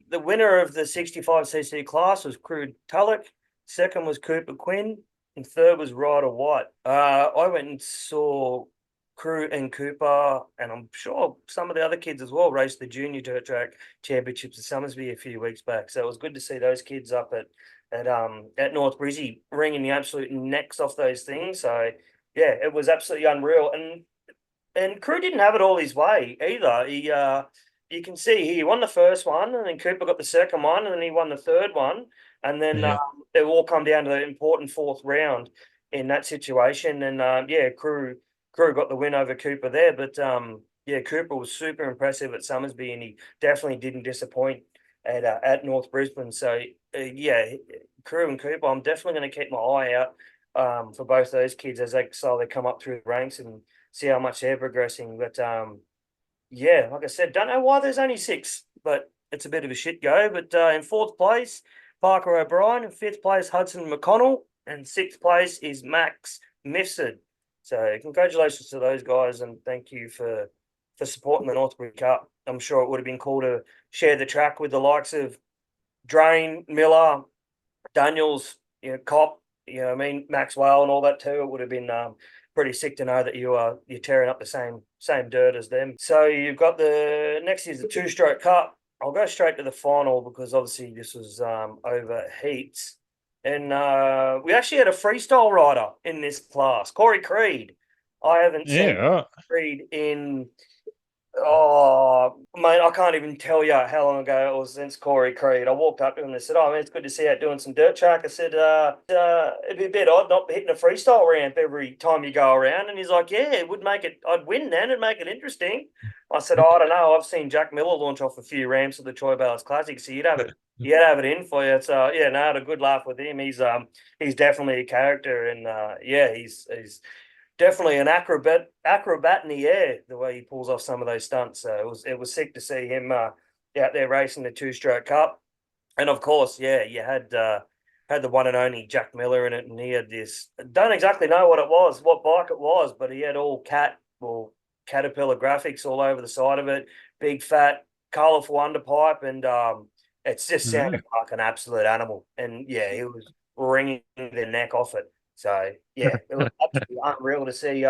the winner of the 65cc class was Crew Tulloch. Second was Cooper Quinn. And third was Ryder White. I went and saw Crew and Cooper, and I'm sure some of the other kids as well raced the junior dirt track championships at Summersby a few weeks back. So it was good to see those kids up at North Brizzy wringing the absolute necks off those things. So yeah, it was absolutely unreal. And Crew didn't have it all his way either. You can see he won the first one, and then Cooper got the second one, and then he won the third one, and then Yeah. it all come down to the important fourth round in that situation. And yeah, Crew got the win over Cooper there, but yeah, Cooper was super impressive at Summersby, and he definitely didn't disappoint at North Brisbane. So yeah, Crew and Cooper, I'm definitely going to keep my eye out for both those kids as they come up through the ranks and see how much they're progressing. But yeah, like I said, don't know why there's only 6, but it's a bit of a shit go. But in 4th place, Parker O'Brien. In 5th place, Hudson McConnell. and sixth place is Max Mifsud. So congratulations to those guys, and thank you for supporting the Northbury Cup. I'm sure it would have been cool to share the track with the likes of Drain, Miller, Daniels, Cop, Maxwell and all that too. It would have been pretty sick to know that you're tearing up the same dirt as them. So you've got the next is the two-stroke cup. I'll go straight to the final because obviously this was over heats. And we actually had a freestyle rider in this class, Corey Creed. I haven't seen Creed in mate, I can't even tell you how long ago it was since Corey Creed. I walked up to him and said, "Oh man, it's good to see you out doing some dirt track." I said, "It'd be a bit odd not hitting a freestyle ramp every time you go around." And he's like, "Yeah, it would make it. I'd win then. It'd make it interesting." I said, "I don't know. I've seen Jack Miller launch off a few ramps at the Troy Bayliss Classic, so you'd have it in for you." So yeah, no, I had a good laugh with him. He's definitely a character, and he's definitely an acrobat in the air, the way he pulls off some of those stunts. So it was sick to see him out there racing the two-stroke cup. And of course, you had the one and only Jack Miller in it, and he had this. Don't exactly know what bike it was, but he had all Caterpillar graphics all over the side of it, big fat, colourful underpipe, and it's just sounded like an absolute animal. And yeah, he was wringing the neck off it. So yeah, it was absolutely unreal to see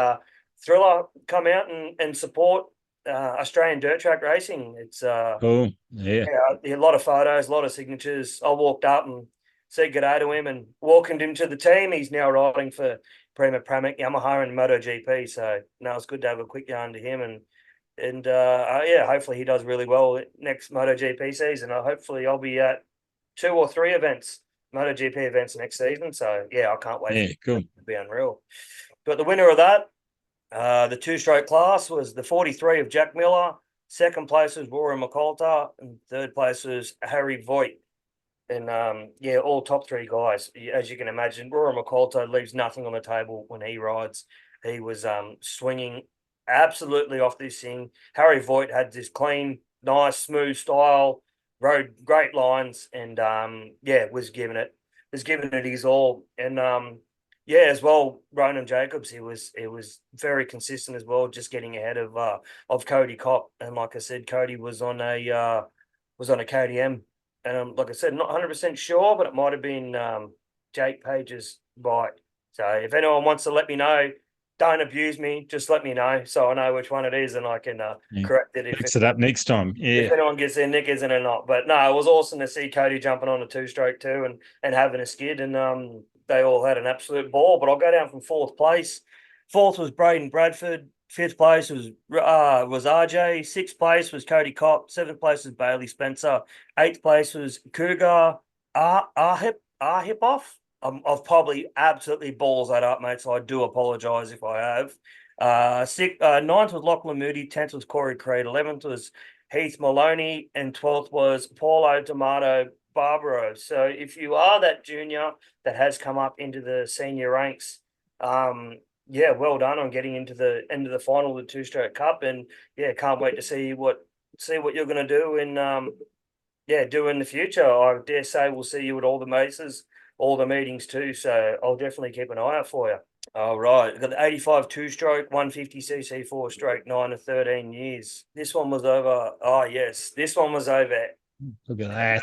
Thriller come out and support Australian dirt track racing. It's cool. Yeah. A lot of photos, a lot of signatures. I walked up and said good day to him and welcomed him to the team. He's now riding for Prima Pramac, Yamaha, and MotoGP. So no, it's good to have a quick yarn to him and hopefully he does really well next MotoGP season. Hopefully I'll be at 2 or 3 events. MotoGP events next season. So, yeah, I can't wait. Yeah, cool. It'll be unreal. But the winner of that, the two-stroke class was the 43 of Jack Miller. Second place was Rory McCalter. And third place was Harry Voigt. And, all top 3 guys. As you can imagine, Rory McCalter leaves nothing on the table when he rides. He was swinging absolutely off this thing. Harry Voigt had this clean, nice, smooth style, rode great lines, and was giving it his all. And as well, Ronan Jacobs, he was very consistent as well, just getting ahead of Cody Kopp. And like I said, Cody was on a KTM, and like I said, not 100% sure, but it might have been Jake Page's bike. So if anyone wants to let me know, don't abuse me. Just let me know so I know which one it is, and I can correct it. Fix it up next time. Yeah. If anyone gets their knickers in or not. But no, it was awesome to see Cody jumping on a two-stroke too and having a skid, and they all had an absolute ball. But I'll go down from 4th place. 4th was Braden Bradford. 5th place was RJ. 6th place was Cody Kopp. 7th place was Bailey Spencer. 8th place was Cougar Arhipoff. I've probably absolutely balls that up, mate, so I do apologise if I have. 9th was Lachlan Moody, 10th was Corey Creed, 11th was Heath Maloney, and 12th was Paulo Tomato Barbaro. So if you are that junior that has come up into the senior ranks, well done on getting into the end of the final of the two-stroke cup, and can't wait to see what you're going to do in the future. I dare say we'll see you at all the races, all the meetings too. So I'll definitely keep an eye out for you. All right. We've got the 85 two-stroke, 150cc 4-stroke, 9 to 13 years. This one was over. Oh, yes. This one was over. Look at that.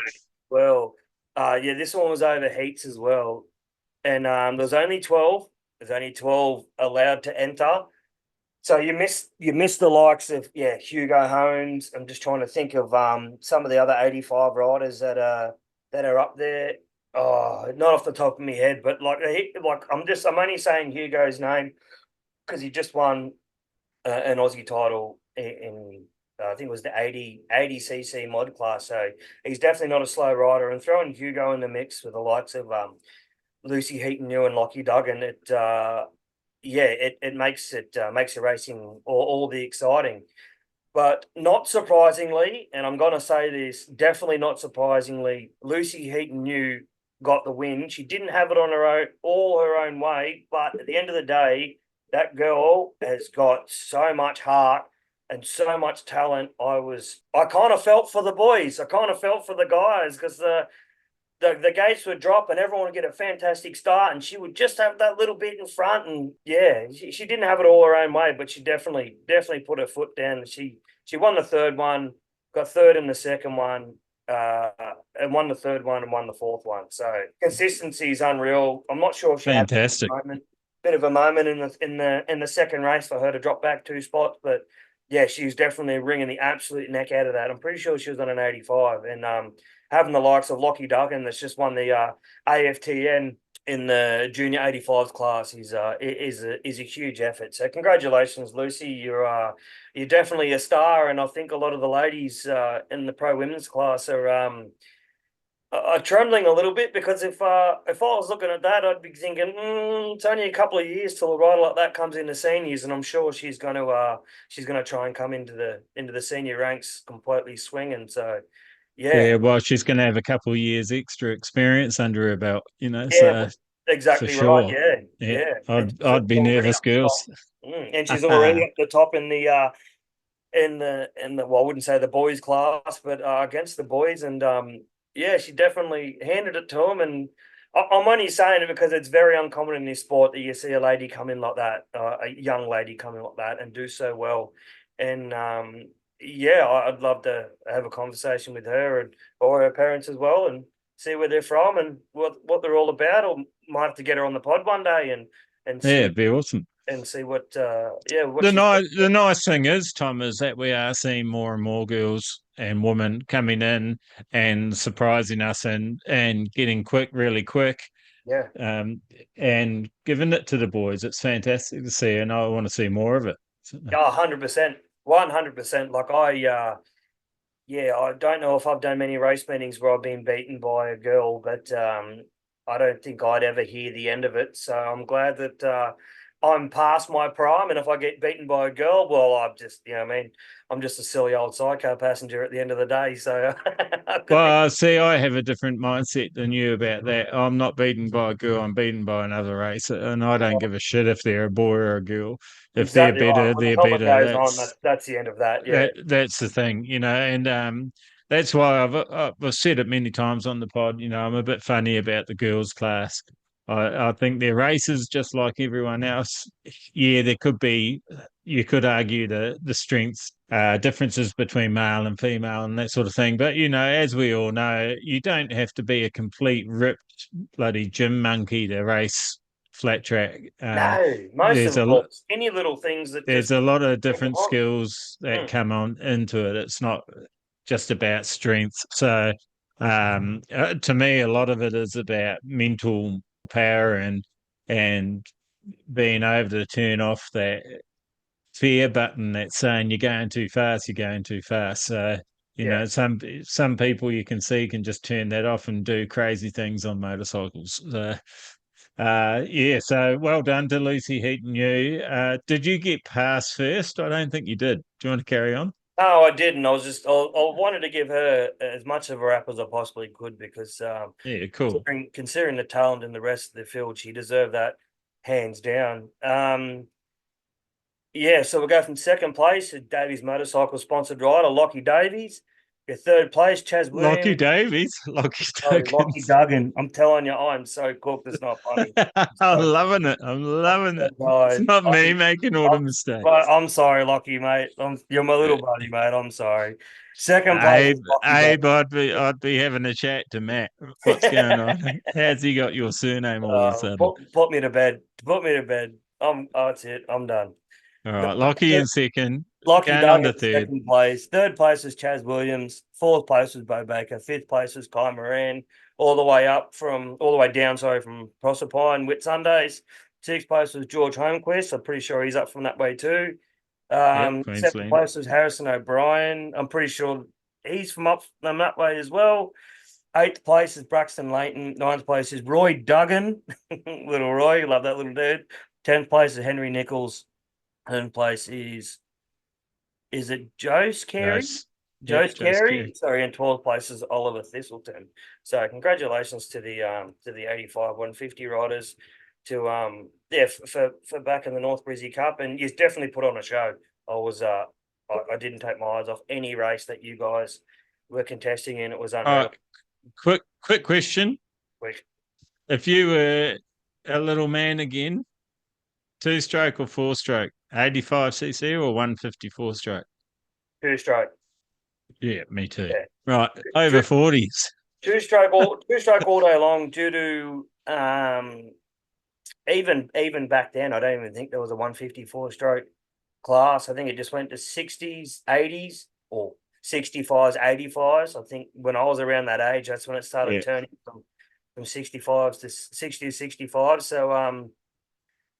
Well, this one was over heats as well. And there's only 12. There's only 12 allowed to enter. So you missed the likes of Hugo Hones. I'm just trying to think of some of the other 85 riders that are up there. Oh, not off the top of my head, but I'm only saying Hugo's name because he just won an Aussie title in I think it was the 80cc mod class. So he's definitely not a slow rider. And throwing Hugo in the mix with the likes of Lucy Heaton, New and Lockie Duggan, it makes the racing all the exciting. But not surprisingly, and I'm going to say this, definitely not surprisingly, Lucy Heaton New got the win. She didn't have it on her own way, but at the end of the day, that girl has got so much heart and so much talent. I kind of felt for the boys. I kind of felt for the guys because the gates would drop and everyone would get a fantastic start, and she would just have that little bit in front. And yeah, she didn't have it all her own way, but she definitely put her foot down. She won the third one, got third in the second one, uh, and won the third one and won the fourth one. So consistency is unreal. I'm not sure if she had Fantastic. bit of a moment in the second race for her to drop back 2 spots, but yeah, she was definitely wringing the absolute neck out of that. I'm pretty sure she was on an 85, and having the likes of Lockie Duggan that's just won the AFTN in the junior 85s class is a huge effort. So congratulations, Lucy. You're definitely a star, and I think a lot of the ladies in the pro women's class are trembling a little bit, because if I was looking at that, I'd be thinking it's only a couple of years till a rider like that comes into seniors, and I'm sure she's going to try and come into the senior ranks completely swinging. So Yeah, yeah, well, she's going to have a couple of years extra experience under her belt, yeah, so for exactly right. sure. Yeah, Yeah, yeah, and she's I'd be already nervous, up the top. girls. And she's already up the top in the well, I wouldn't say the boys class, but against the boys, and yeah, she definitely handed it to him. And I'm only saying it because it's very uncommon in this sport that you see a lady come in like that, a young lady come in like that and do so well. And yeah, I'd love to have a conversation with her or her parents as well, and see where they're from and what they're all about. Or might have to get her on the pod one day and Yeah, see it'd be awesome. what what she's. The nice thing is, Tom, is that we are seeing more and more girls and women coming in and surprising us and getting quick, really quick, Yeah. and giving it to the boys. It's fantastic to see, and I want to see more of it. Yeah, 100%, 100%. Like yeah, I don't know if I've done many race meetings where I've been beaten by a girl, but I don't think I'd ever hear the end of it. So I'm glad that I'm past my prime, and if I get beaten by a girl, well, I'm just, I mean, I'm just a silly old psycho passenger at the end of the day. So I could be. Well, see, I have a different mindset than you about that. I'm not beaten by a girl, I'm beaten by another racer, and I don't give a shit if they're a boy or a girl. If they're Exactly right. better, When the they're helmet better. goes on, that's the end of that. Yeah. That's the thing, and that's why I've said it many times on the pod. I'm a bit funny about the girls' class. I think they're races just like everyone else. Yeah, there could be, you could argue the strengths differences between male and female and that sort of thing. But as we all know, you don't have to be a complete ripped bloody gym monkey to race flat track. No, most There's of it, a any little things that there's just a lot of bring it different on. skills that Mm. come on into it. It's not just about strength. So to me, a lot of it is about mental power and being able to turn off that fear button that's saying you're going too fast, you're going too fast. So Yeah. some people you can see can just turn that off and do crazy things on motorcycles. So yeah, so well done to Lucy Heaton. You did you get past first? I don't think you did. Do you want to carry on? No, I didn't. I wanted to give her as much of a rap as I possibly could, because Yeah, cool. considering the talent in the rest of the field, she deserved that hands down. Yeah, so we'll go from second place, a Davies motorcycle sponsored rider, Lockie Davies. Your third place, Chaz Lockie Williams. Davies, Lockie Sorry, Lockie Duggins. Duggan. I'm telling you, I'm so cooked. It's not funny. I'm So, loving it. I'm loving it. It's guys, not me making all the mistakes. I'm sorry, Lockie, mate. You're my little buddy, mate. I'm sorry. Second place Abe, is Lockie Abe, Duggan. I'd be having a chat to Matt. What's going on? How's he got your surname all of a sudden? Put me to bed. Put me to bed. That's it. I'm done. All right, Lockie in second, Lockie going on Duggan to third. second place. Third place was Chaz Williams. Fourth place was Bo Baker. Fifth place was Kai Moran. All the way down, sorry, from Proserpine, Whitsundays. Sixth place was George Holmquist. I'm pretty sure he's up from that way too. Yep, Seventh Queensland. place was Harrison O'Brien. I'm pretty sure he's from that way as well. Eighth place is Braxton Leighton. Ninth place is Roy Duggan. Little Roy, love that little dude. 10th place is Henry Nichols. 10th place is it Joe Carey? Jose. Joe Yep, Jose Carey. Carey. Sorry, in 12th place is Oliver Thistleton. So congratulations to the 85 150 riders for back in the North Brisbane Cup, and you definitely put on a show. I didn't take my eyes off any race that you guys were contesting in. It was Oh, unreal. quick question. Quick. If you were a little man again, 2-stroke or 4-stroke, 85cc or 154-stroke? 2-stroke. Yeah, me too. Yeah. Right, over 40s. Two-stroke all day long due to even back then, I don't even think there was a 154-stroke class. I think it just went to 60s, 80s, or 65s, 85s. I think when I was around that age, that's when it started Yeah. turning from 65s to 60 to 65. So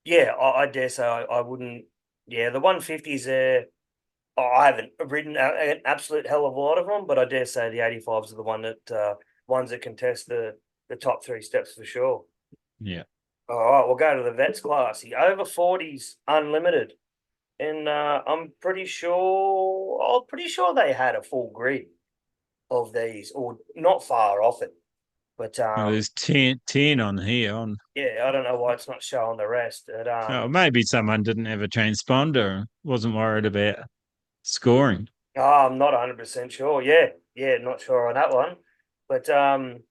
yeah, I dare say I wouldn't. Yeah, the 150s there. I haven't ridden an absolute hell of a lot of them, but I dare say the 85s are the ones that contest the top 3 steps for sure. Yeah. All right, we'll go to the vets class. The over 40s unlimited. And I'm pretty sure they had a full grid of these, or not far off it. But Well, there's 10 on here. yeah, I don't know why it's not showing the rest. But Oh, maybe someone didn't have a transponder, wasn't worried about scoring. I'm not 100% sure. Yeah, not sure on that one. But and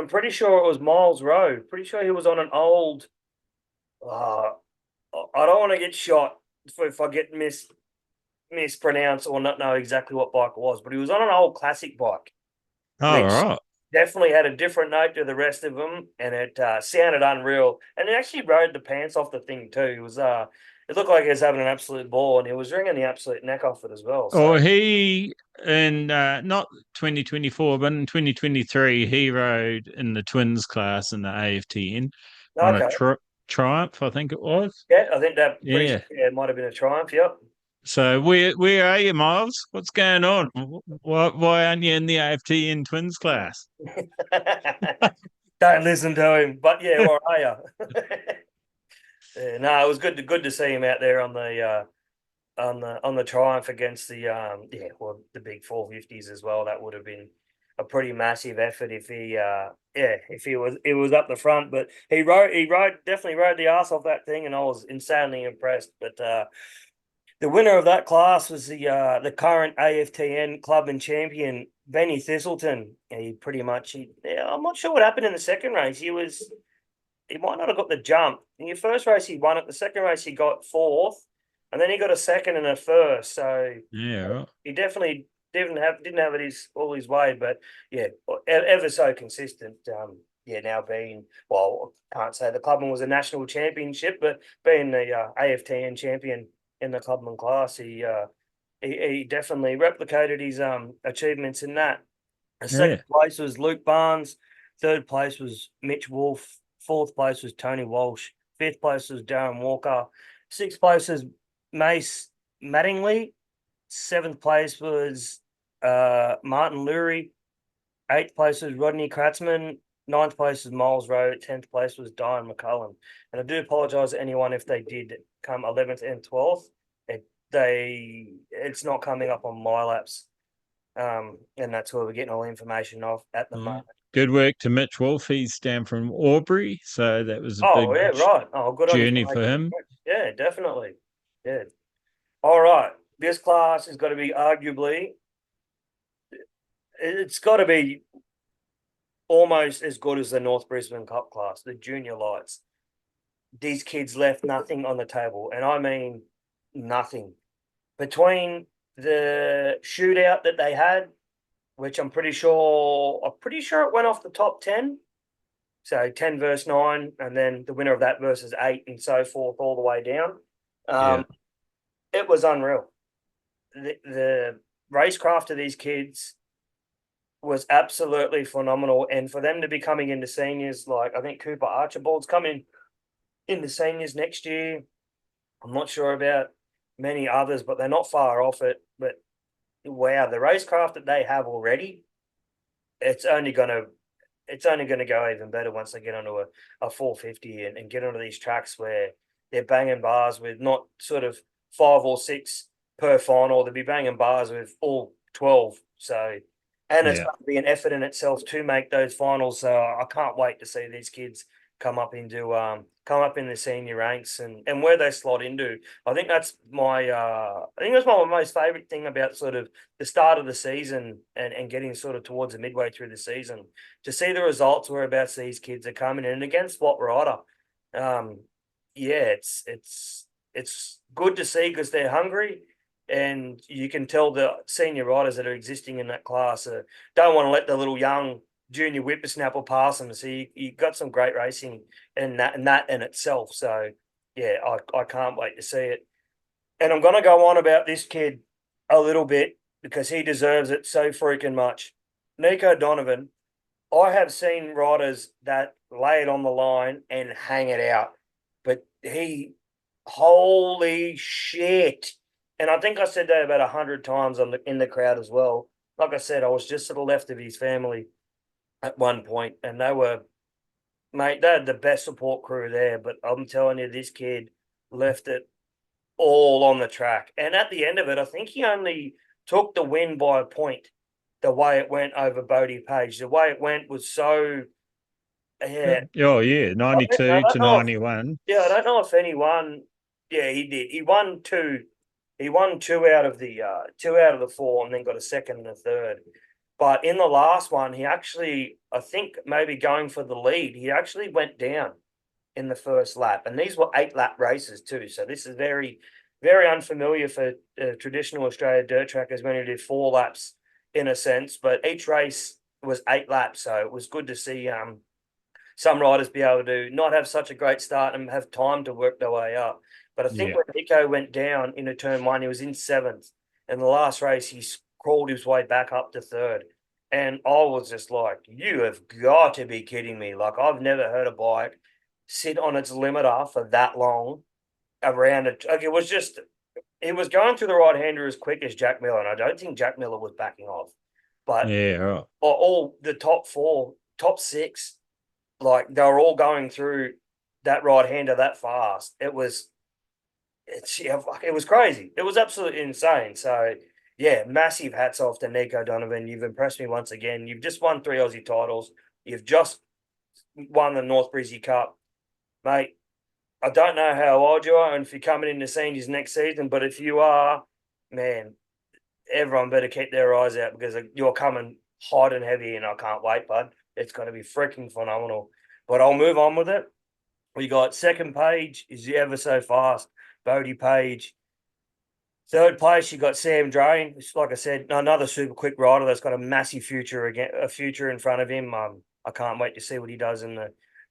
I'm pretty sure it was Miles Road. Pretty sure he was on an old. Uh, I don't want to get shot if I get mispronounced or not know exactly what bike it was, but he was on an old classic bike, Oh, which right. definitely had a different note to the rest of them, and it sounded unreal. And he actually rode the pants off the thing too. It looked like he was having an absolute ball, and he was wringing the absolute neck off it as well. So Or he, in not 2024, but in 2023, he rode in the twins class in the AFTN on a okay, Triumph, I think it was. yeah, I think that pretty Yeah. yeah, it might have been a triumph. Yep. So where are you, Miles? What's going on? Why aren't you in the AFTN twins class? Don't listen to him. But yeah, or are you? Yeah, no, it was good to see him out there on the triumph against the big 450s as well. That would have been a pretty massive effort if he was up the front. But definitely rode the ass off that thing, and I was insanely impressed. But the winner of that class was the current AFTN club and champion Benny Thistleton. I'm not sure what happened in the second race. He might not have got the jump. In your first race, he won it. The second race, he got fourth, and then he got a second and a first. So Yeah, right. he definitely didn't have it all his way. But yeah, ever so consistent. Now being I can't say the clubman was a national championship, but being the AFTN champion in the clubman class, he definitely replicated his achievements in that. The Yeah. second place was Luke Barnes. Third place was Mitch Wolf. Fourth place was Tony Walsh. Fifth place was Darren Walker. Sixth place was Mace Mattingly. Seventh place was Martin Lurie. Eighth place was Rodney Kratzman. Ninth place was Miles Rowe. 10th place was Diane McCullum. And I do apologise to anyone if they did come 11th and 12th. It's not coming up on my laps. And that's where we're getting all the information off at the moment. Good work to Mitch Wolf. He's down from Aubrey, so that was a big Oh, yeah, right. Oh, good on you. journey for him. Yeah, definitely. Yeah. All right. This class has got to be it's got to be almost as good as the North Brisbane Cup class, the junior lights. These kids left nothing on the table, and I mean nothing. Between the shootout that they had, which I'm pretty sure it went off the top 10. So 10 versus 9, and then the winner of that versus 8, and so forth, all the way down. It was unreal. The racecraft of these kids was absolutely phenomenal. And for them to be coming into seniors, like I think Cooper Archibald's coming into seniors next year. I'm not sure about many others, but they're not far off it. But wow, the racecraft that they have already, it's only going to go even better once they get onto a 450 and get onto these tracks where they're banging bars with not sort of 5 or 6 per final. They'll be banging bars with all 12. So, and it's going to be an effort in itself to make those finals. So I can't wait to see these kids come up in the senior ranks and where they slot into. I think that's my most favourite thing about sort of the start of the season and getting sort of towards the midway through the season to see the results whereabouts these kids are coming in and against what rider. Yeah, it's good to see because they're hungry. And you can tell the senior riders that are existing in that class don't want to let the little young junior whippersnapper pass them. So you got some great racing in that in itself. So yeah, I can't wait to see it. And I'm going to go on about this kid a little bit because he deserves it so freaking much. Nico Donovan, I have seen riders that lay it on the line and hang it out, but holy shit. And I think I said that about 100 times in the crowd as well. Like I said, I was just to the left of his family at one point, and they had the best support crew there. But I'm telling you, this kid left it all on the track. And at the end of it, I think he only took the win by a point. The way it went over Bodie Page, the way it went was so. Yeah. Oh yeah, I 92 don't to know 91. I don't know if anyone. Yeah, he did. He won two. He won two out of the four, and then got a second and a third. But in the last one, he actually, I think, maybe going for the lead, he actually went down in the first lap, and these were 8-lap races too. So this is very, very unfamiliar for traditional Australia dirt trackers when you do 4 laps in a sense. But each race was 8 laps, so it was good to see some riders be able to not have such a great start and have time to work their way up. But I think Yeah. when Nico went down into turn one, he was in seventh. In the last race, he crawled his way back up to third. And I was just like, you have got to be kidding me. Like, I've never heard a bike sit on its limiter for that long around it. Like, it was going through the right hander as quick as Jack Miller. And I don't think Jack Miller was backing off. But Yeah, right. all the top four, top six, like they were all going through that right hander that fast. It was crazy. It was absolutely insane. So yeah, massive hats off to Nico Donovan. You've impressed me once again. You've just won 3 Aussie titles. You've just won the North Brisbane Cup, mate. I don't know how old you are and if you're coming into seniors next season, but if you are, man, everyone better keep their eyes out because you're coming hot and heavy, and I can't wait, bud. It's going to be freaking phenomenal. But I'll move on with it. We got second page is ever so fast. Bodie Page. Third place, you got Sam Drain. It's like I said, another super quick rider that's got a massive future in front of him. I can't wait to see what he does in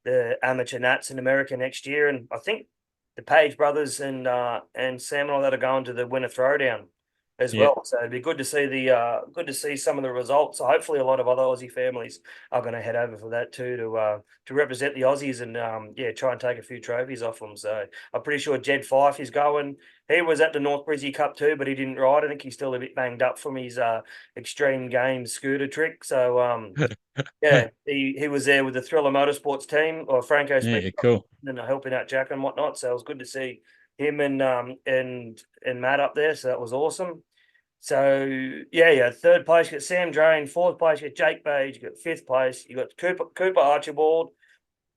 the amateur nats in America next year. And I think the Page brothers and Sam and all that are going to the winter throwdown as Yeah. well. So it'd be good to see some of the results. So hopefully a lot of other Aussie families are going to head over for that too to represent the Aussies and try and take a few trophies off them. So I'm pretty sure Jed Fife is going. He was at the North Brisbane Cup too, but he didn't ride. I think he's still a bit banged up from his extreme game scooter trick. So yeah, he was there with the Thriller Motorsports team or Franco Yeah, Speed cool. and helping out Jack and whatnot. So it was good to see him and Matt up there. So that was awesome. So yeah. Third place, you got Sam Drain. Fourth place, you got Jake Page. You got fifth place, you got Cooper Archibald.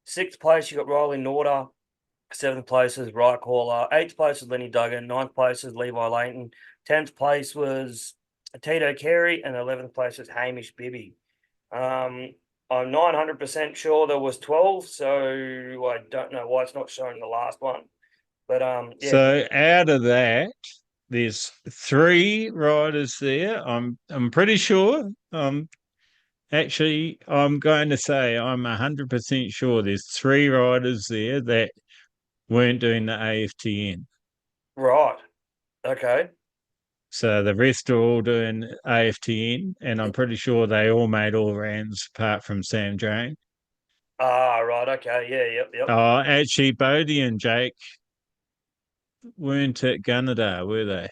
Sixth place, you got Riley Norder. Seventh place is Reich Hauler. Eighth place was Lenny Duggan. Ninth place is Levi Layton. 10th place was Tito Carey, and 11th place was Hamish Bibby. I'm 900% sure there was 12, so I don't know why it's not showing the last one. But yeah. So out of that, there's 3 riders there. I'm pretty sure. Actually, I'm going to say I'm 100% sure there's 3 riders there that weren't doing the AFTN. Right. Okay. So the rest are all doing AFTN, and I'm pretty sure they all made all rounds apart from Sam Drain. Ah, right. Okay. Yeah. Yep. Oh, actually, Bodie and Jake weren't at Gunnedah, were they?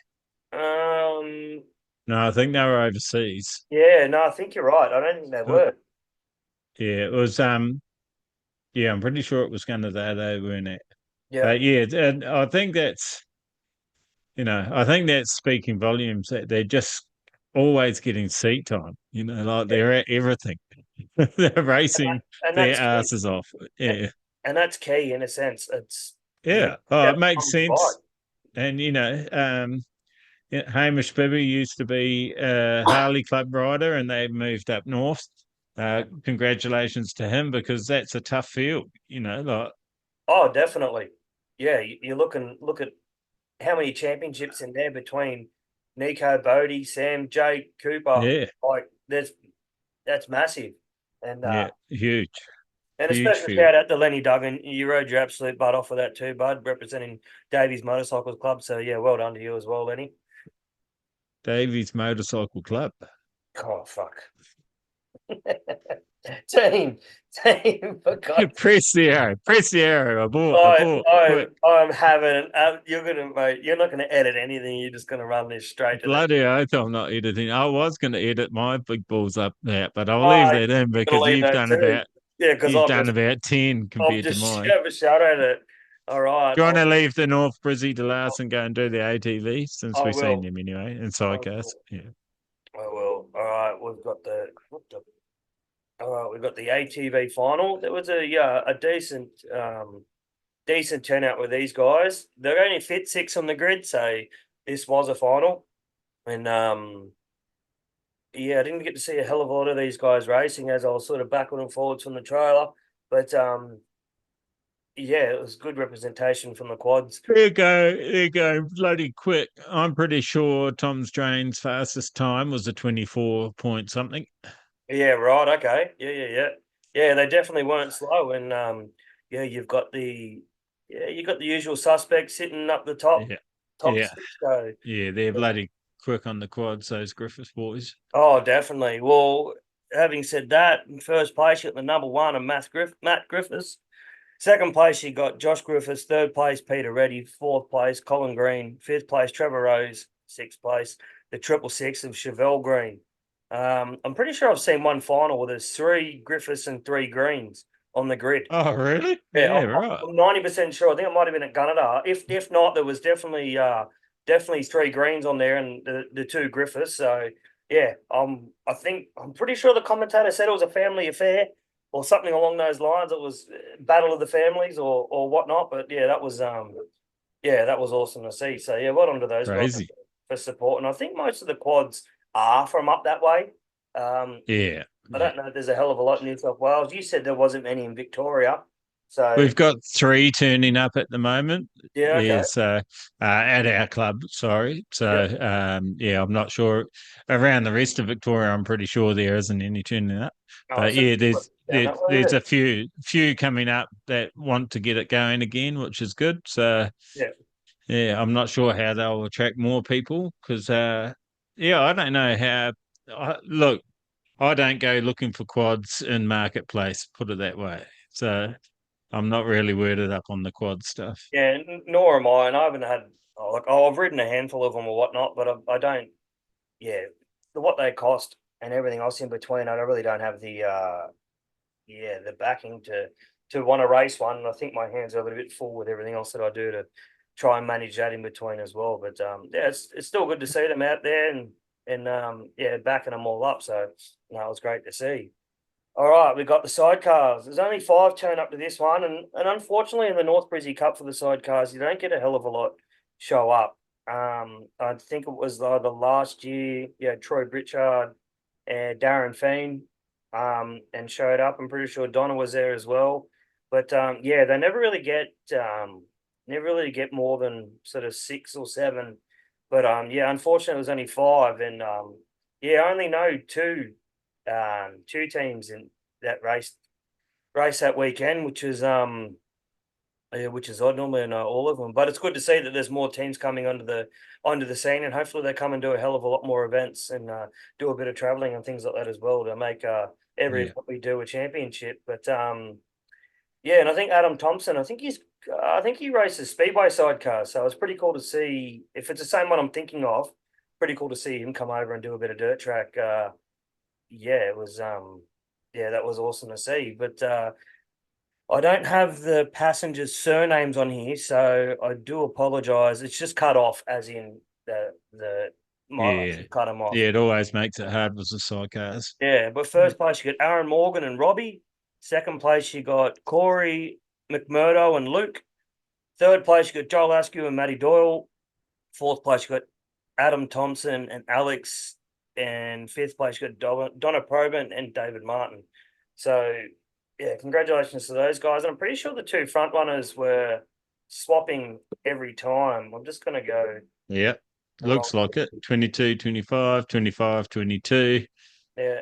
Um. No, I think they were overseas. Yeah. No, I think you're right. I don't think they were. Yeah, it was yeah, I'm pretty sure it was Gunnedah they weren't at. Yeah. But yeah, and I think that's speaking volumes that they're just always getting seat time. Like they're at everything. They're racing And their that's asses off. Yeah. and that's key in a sense. It's Yeah. Oh, yeah, it makes sense. And Hamish Bibby used to be a Harley Club rider, and they moved up north. Congratulations to him, because that's a tough field. Like, Oh, definitely. Yeah, you look at how many championships in there between Nico Bodie, Sam, Jake Cooper. yeah, Like, that's massive, and yeah, a huge special field. shout out to Lenny Duggan. You rode your absolute butt off for that too, bud, representing Davies Motorcycles Club. So yeah, well done to you as well, Lenny. Davies Motorcycle Club. Oh fuck, team, team, for God's Press the arrow. Press the arrow. I, Abort. Quick. I'm having. You're gonna, mate. You're not gonna edit anything. You're just gonna run this straight to the. Bloody oath, I'm not editing. I was going to edit my big balls up there, but I'll leave Oh, that in you're gonna because leave that too. Yeah, because you've done about 10 I've compared to just mine. overshadowed it. All right, Do you want to leave the North Brizzy to last and go and do the ATV, since I we've seen will. them anyway, and I sidecars? will. Yeah. I will. All right, we've got the ATV final. There was a decent turnout with these guys. They only fit 6 on the grid, so this was a final. And yeah, I didn't get to see a hell of a lot of these guys racing as I was sort of backward and forwards from the trailer. But yeah, it was good representation from the quads. There you go. There you go. Bloody quick. I'm pretty sure Tom's Drain's fastest time was a 24 point something. Yeah, right. Okay. Yeah. Yeah, they definitely weren't slow. And yeah, you got the usual suspects sitting up the Yeah. top Yeah. 6. So Yeah. They're bloody quick on the quads, those Griffiths boys. oh, definitely. Well, having said that, in first place you got the number 1 and Matt Griffiths. Second place you got Josh Griffiths. Third place Peter Reddy. Fourth place Colin Green. Fifth place Trevor Rose. Sixth place the 666 of Chevelle Green. I'm pretty sure I've seen one final where there's 3 Griffiths and 3 Greens on the grid. Oh, really? Yeah, Yeah, right. I'm 90% sure. I think it might have been at Gunnedah. If not, there was definitely 3 Greens on there and the 2 Griffiths. So yeah, I'm pretty sure the commentator said it was a family affair or something along those lines. It was battle of the families or whatnot. But yeah, that was awesome to see. So yeah, well done to those guys Crazy. for support. And I think most of the quads are from up that way. Yeah. I don't know if there's a hell of a lot in New South Wales. You said there wasn't many in Victoria. So We've got 3 turning up at the moment. yeah, okay. Yes, at our club. Sorry. So, yeah, I'm not sure around the rest of Victoria. I'm pretty sure there isn't any turning up. Oh, But so yeah, down that way, there's a few coming up that want to get it going again, which is good. So yeah. yeah, I'm not sure how they'll attract more people because yeah, I don't know how. Look, I don't go looking for quads in marketplace. Put it that way. So I'm not really worded up on the quad stuff. Yeah, nor am I, and I haven't had I've ridden a handful of them or whatnot, but I don't. Yeah, what they cost and everything else in between, I really don't have the backing to want to race one. And I think my hands are a little bit full with everything else that I do to try and manage that in between as well. But yeah, it's still good to see them out there and yeah, backing them all up. So no, it was great to see. All right, we've got the sidecars. There's only 5 turn up to this one, and unfortunately in the North Brizzy Cup for the sidecars, you don't get a hell of a lot show up. I think it was the last year, yeah, Troy Pritchard and Darren Feen, and showed up. I'm pretty sure Donna was there as well, but yeah, they never really get more than sort of 6 or 7. But yeah, unfortunately, it was only 5, and yeah, I only know 2 teams in that race that weekend, which is odd. Normally I know all of them, but it's good to see that there's more teams coming onto the scene, and hopefully they come and do a hell of a lot more events and do a bit of traveling and things like that as well to make every event we do a championship. But yeah, and I think Adam Thompson, I think he races speedway sidecars, so it's pretty cool to see if it's the same one I'm thinking of. Pretty cool to see him come over and do a bit of dirt track. Yeah, it was yeah, that was awesome to see. But I don't have the passengers' surnames on here, so I do apologise. It's just cut off, as in Yeah, cut them off. yeah, it always makes it hard with the sidecars. Yeah, but first place you got Aaron Morgan and Robbie. Second place you got Corey McMurdo and Luke. Third place, you got Joel Askew and Matty Doyle. Fourth place, you got Adam Thompson and Alex. And fifth place, you got Donna Probin and David Martin. So, yeah, congratulations to those guys. And I'm pretty sure the two front runners were swapping every time. I'm just going to go. Yeah, looks like it. 22, 25, 25, 22. Yeah,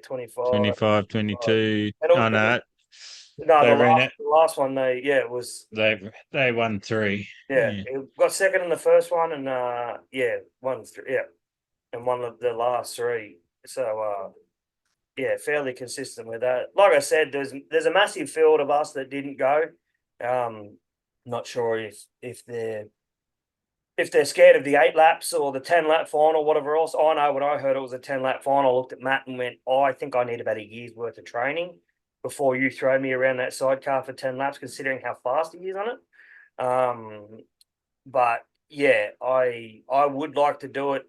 25. 25, 22. And Oh, no. No, They ran it. the last one, it was. They won 3. Yeah, it got second in the first one and, won 3. Yeah, and won the last 3. So, fairly consistent with that. Like I said, there's a massive field of us that didn't go. Not sure if they're scared of the 8 laps or the 10-lap final, whatever else. I know when I heard it was a 10-lap final, I looked at Matt and went, "Oh, I think I need about a year's worth of training before you throw me around that sidecar for 10 laps, considering how fast he is on it." But yeah, I would like to do it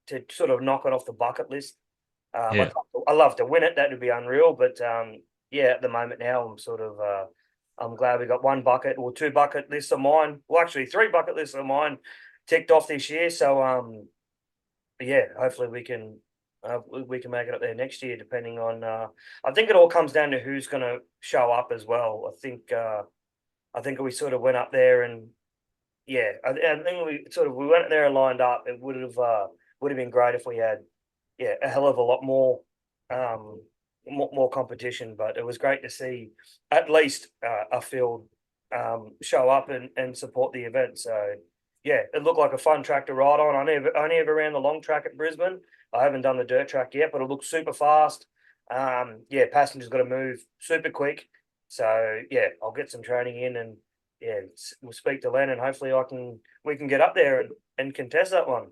to sort of knock it off the bucket list. Yeah. I love to win it. That would be unreal. But at the moment now, I'm sort of I'm glad we got 1 bucket or 2 bucket lists of mine. Well, actually 3 bucket lists of mine ticked off this year. So hopefully we can make it up there next year. Depending on, I think it all comes down to who's going to show up as well. I think we sort of went up there and I think we went there and lined up. It would have been great if we had a hell of a lot more more competition, but it was great to see at least a field show up and support the event. So it looked like a fun track to ride on. I only ever ran the long track at Brisbane. I haven't done the dirt track yet, but it looks super fast. Passengers got to move super quick. So I'll get some training in and we'll speak to Len and hopefully we can get up there and contest that one.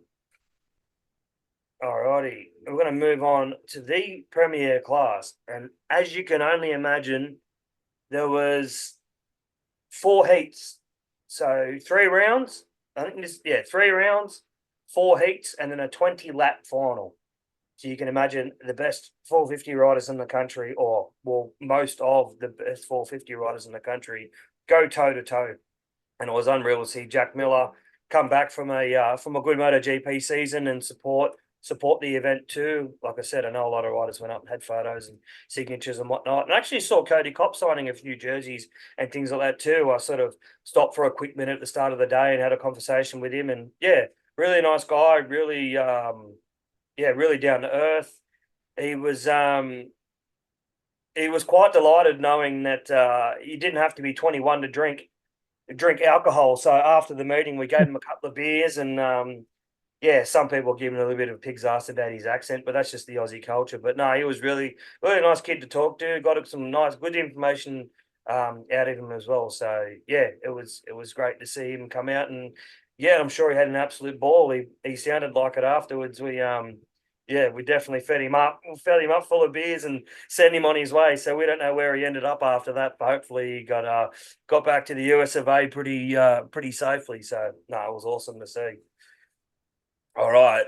Alrighty, we're going to move on to the Premier class, and as you can only imagine, there was 4 heats, so 3 rounds. I think 3 rounds, 4 heats, and then a 20-lap final. So you can imagine the best 450 riders in the country, or most of the best 450 riders in the country, go toe to toe, and it was unreal to see Jack Miller come back from a good MotoGP season and support the event too. Like I said, I know a lot of riders went up and had photos and signatures and whatnot. And I actually saw Cody Kopp signing a few jerseys and things like that too. I sort of stopped for a quick minute at the start of the day and had a conversation with him. And really nice guy, really, really down to earth. He was quite delighted knowing that you didn't have to be 21 to drink alcohol. So after the meeting, we gave him a couple of beers and some people give him a little bit of a pig's ass about his accent, but that's just the Aussie culture. But no, he was really, really nice kid to talk to. Got some nice, good information out of him as well. So it was great to see him come out, and I'm sure he had an absolute ball. He sounded like it afterwards. We definitely fed him up full of beers and sent him on his way. So we don't know where he ended up after that, but hopefully he got back to the US of A pretty safely. So no, it was awesome to see. All right.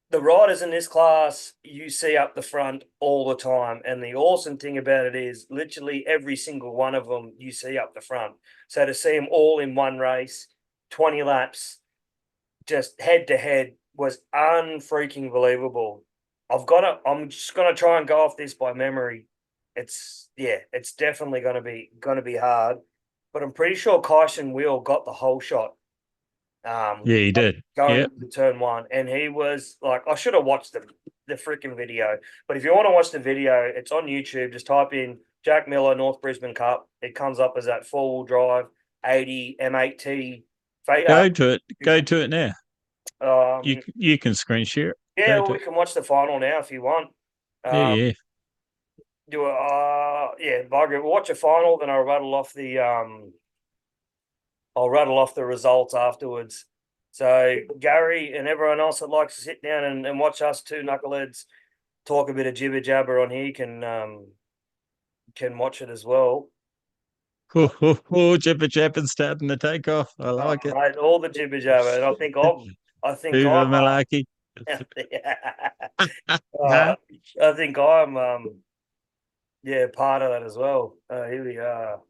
The riders in this class you see up the front all the time. And the awesome thing about it is literally every single one of them you see up the front. So to see them all in one race, 20 laps, just head to head was unfreaking believable. I'm just going to try and go off this by memory. It's definitely going to be hard, but I'm pretty sure Kyson Wheel got the whole shot. He did. Going to turn 1, and he was like, I should have watched the freaking video. But if you want to watch the video, it's on YouTube. Just type in Jack Miller North Brisbane Cup. It comes up as that 4-wheel drive 80 M8T. Go to it now. You can screen share it. Yeah, we can watch the final now if you want. Do Bugger. We'll watch a final, then I'll rattle off the results afterwards. So Gary and everyone else that likes to sit down and watch us two knuckleheads talk a bit of jibber jabber on here can watch it as well. Jibber jabber starting to take off. I like it. Mate, all the jibber jabber, and I think Hoover Malarkey. I think I'm Yeah, part of that as well. Here we are.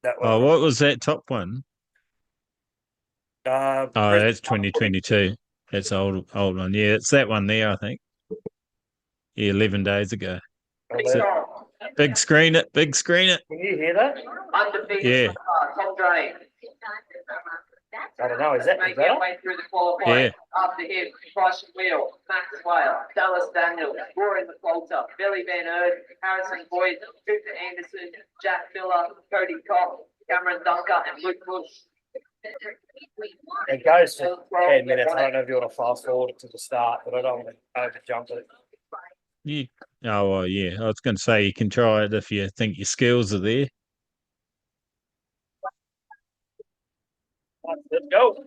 That one. Oh, what was that top one? Oh, Brisbane that's Cup footy. 2022. That's old one. Yeah, it's that one there, I think. Yeah, 11 days ago. So, big screen it, big screen it. Can you hear that? Yeah, I don't know. Is that Make their way through the qualifying. yeah. After him, Bryson Wheel, Max Whale, Dallas Daniels, Rory McCoulter, Billy Van Erd, Harrison Boyd, Cooper Anderson, Jack Miller, Cody Cox, Cameron Dunker, and Luke Bush. It goes for 10 minutes. I don't know if you want to fast forward it to the start, but I don't want to over jump it. You, oh, well, yeah. I was going to say you can try it if you think your skills are there. Let's go.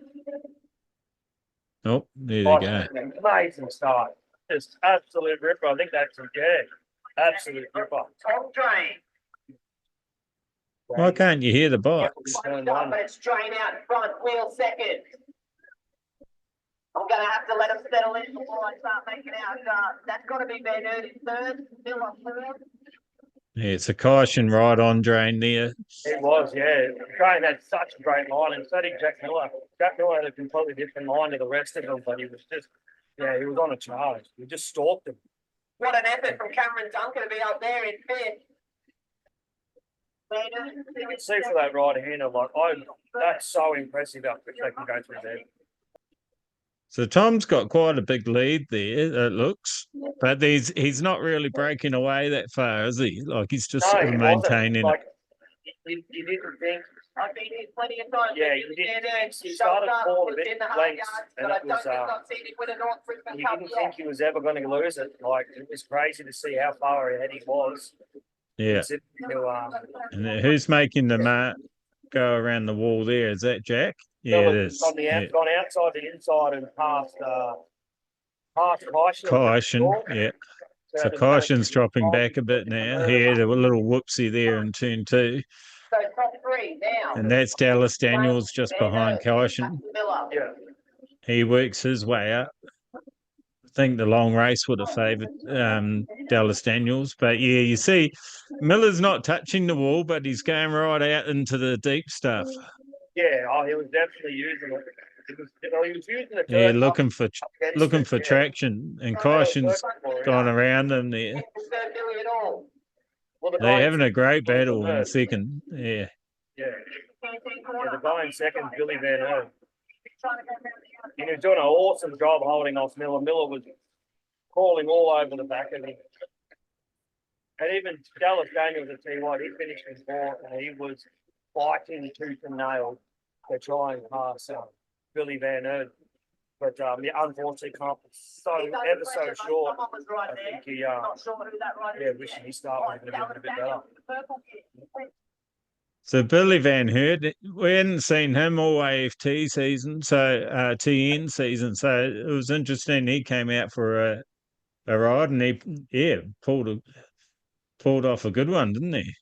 Oh, there they go. Amazing start. Just absolute ripper. I think that's a absolute ripper. Top drain. Why can't you hear the bikes? Stop, but it's drain out in front, Wheel second. I'm going to have to let him settle in before I start making out. That's got to be Van Erd in third, Miller third. Yeah, it's a caution right on drain there. It was, yeah. Drain had such a great line, and so did Jack Miller. Jack Miller had a completely different line to the rest of them, but he was just, yeah, he was on a charge. We just stalked him. What an effort from Cameron Duncan to be up there in fifth. You can see for that right hander, like, that's so impressive how quick they can go through there. So Tom's got quite a big lead there, it looks. But he's not really breaking away that far, is he? Like he's just sort of he maintaining wasn't. Like, you didn't think. I've been here plenty of times. Yeah, you didn't. He started falling a bit lengths, and it was. You didn't think he was ever going to lose it. Like it was crazy to see how far ahead he was. Yeah. And who's making the mark go around the wall there? Is that Jack? Yeah, it is. On the gone outside the inside and past Caution. Caution, yeah. So Caution's dropping back a bit now. He had a little whoopsie there in turn two. So top three now. And that's Dallas Daniels just behind Caution. Yeah. He works his way up. I think the long race would have favoured Dallas Daniels. But yeah, you see, Miller's not touching the wall, but he's going right out into the deep stuff. Yeah, he was definitely using it. He was using it. Yeah, looking for traction, and Caution's gone around him there. Well, They're having a great battle in second. Yeah. Yeah. The guy in second, Billy Van Erd. He was doing an awesome job holding off Miller. Miller was crawling all over the back of him. And even Dallas Daniels, I tell you what, he finished in fourth and he was fighting tooth and nail to try and pass Billy Van Erd. But unfortunately, can't be ever so short. I think he, wishing he started with a bit better. So Billy Van Erd, we hadn't seen him all AFT season, so TN season. So it was interesting. He came out for a ride, and he pulled off a good one, didn't he?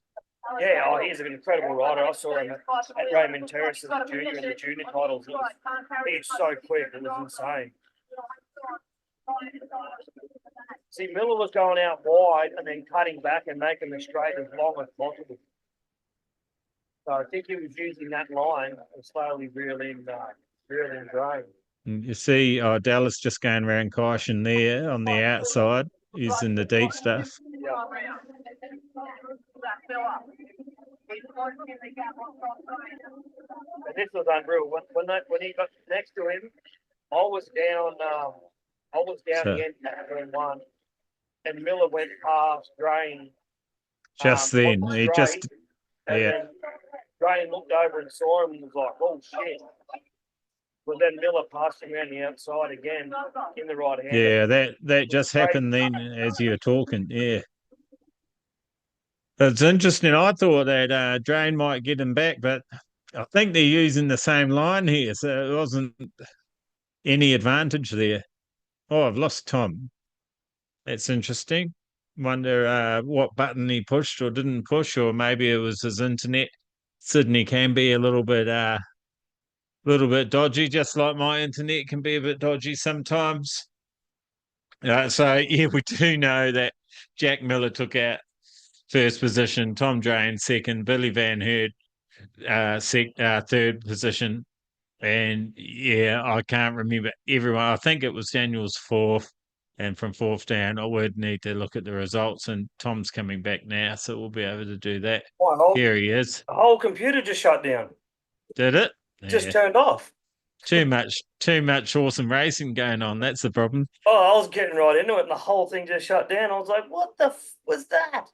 Yeah, he's an incredible rider. I saw him at Raymond Terrace as a junior in the junior titles. He's so quick, it was insane. See, Miller was going out wide and then cutting back and making the straight as long as possible. So I think he was using that line to slowly reel in grain. You see Dallas just going around Caution there on the outside. He's in the deep stuff. Yeah. And this was unreal. When he got next to him, I was down the end at turn one, and Miller went past Drain. Just then, he just then Drain looked over and saw him and was like, "Oh shit!" But then Miller passed him around the outside again in the right hand. Yeah, that just happened then as you were talking. Yeah. It's interesting. I thought that Drain might get him back, but I think they're using the same line here, so it wasn't any advantage there. Oh, I've lost Tom. That's interesting. Wonder what button he pushed or didn't push, or maybe it was his internet. Sydney can be a little bit dodgy, just like my internet can be a bit dodgy sometimes. So yeah, we do know that Jack Miller took out first position, Tom Drain second, Billy Van Herd third position. And yeah, I can't remember everyone. I think it was Daniel's fourth. And from fourth down, I would need to look at the results. And Tom's coming back now, so we'll be able to do that. Here he is. The whole computer just shut down. Did it? Just Yeah. turned off. Too much awesome racing going on. That's the problem. Oh, I was getting right into it, and the whole thing just shut down. I was like, "What the was that?"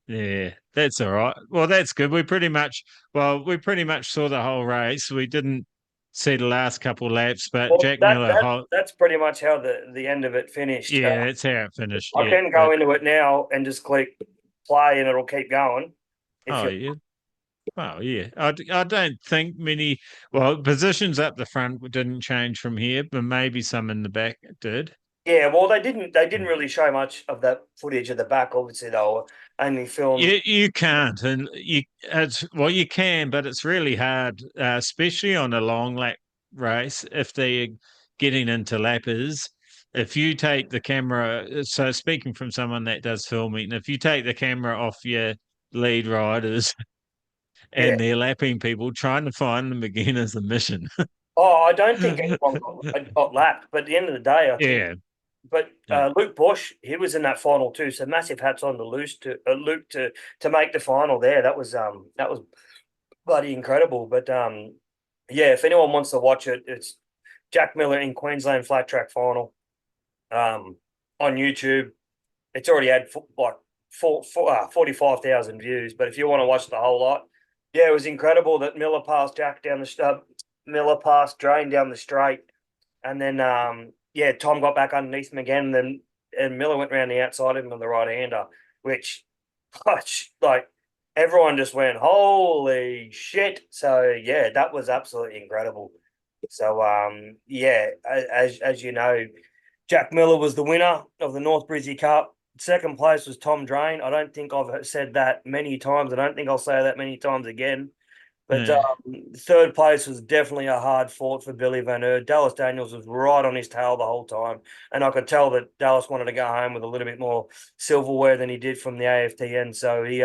Yeah, that's all right. Well, that's good. We pretty much saw the whole race. We didn't see the last couple laps, but Well, Jack Miller. that's pretty much how the end of it finished. Yeah, that's how it finished. I can go into it now and just click play, and it'll keep going. Yeah. Well, yeah. I don't think many. Well, positions up the front didn't change from here, but maybe some in the back did. Yeah, well, they didn't really show much of that footage at the back. Obviously, they were only filmed. You can't, and you can, but it's really hard, especially on a long lap race. If they're getting into lappers, if you take the camera, so speaking from someone that does filming, if you take the camera off your lead riders and they're lapping people, trying to find them again is a mission. Oh, I don't think anyone got lapped, but at the end of the day, I think. Yeah. But Luke Bush, he was in that final too. So massive hats on to Luke to make the final there. That was bloody incredible. But yeah, if anyone wants to watch it, it's Jack Miller in Queensland flat track final on YouTube. It's already had like 45,000 views. But if you want to watch the whole lot, yeah, it was incredible that Miller passed Drain down the straight, and then Tom got back underneath him again, and Miller went around the outside of him on the right-hander, which like everyone just went, holy shit. So yeah, that was absolutely incredible. So as you know, Jack Miller was the winner of the North Brisbane Cup. Second place was Tom Drain. I don't think I've said that many times. I don't think I'll say that many times again. But third place was definitely a hard fought for Billy Van Herd. Dallas Daniels was right on his tail the whole time. And I could tell that Dallas wanted to go home with a little bit more silverware than he did from the AFTN. So he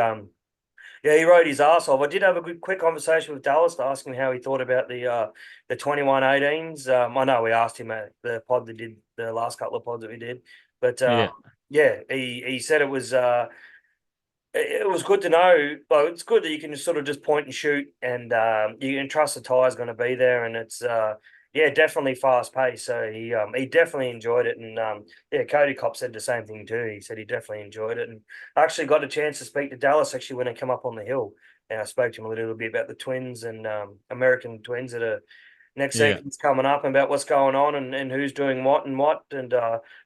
rode his ass off. I did have a quick conversation with Dallas to ask him how he thought about the 21-18s. I know we asked him at the pod that did the last couple of pods that we did. But he said it was good to know. Well, it's good that you can sort of just point and shoot, and you can trust the tire's going to be there, and it's definitely fast paced. So he definitely enjoyed it, and Cody Kopp said the same thing too. He said he definitely enjoyed it, and I actually got a chance to speak to Dallas actually when I come up on the hill, and I spoke to him a little bit about the twins and American twins that are. Next season's coming up, and about what's going on and who's doing what. And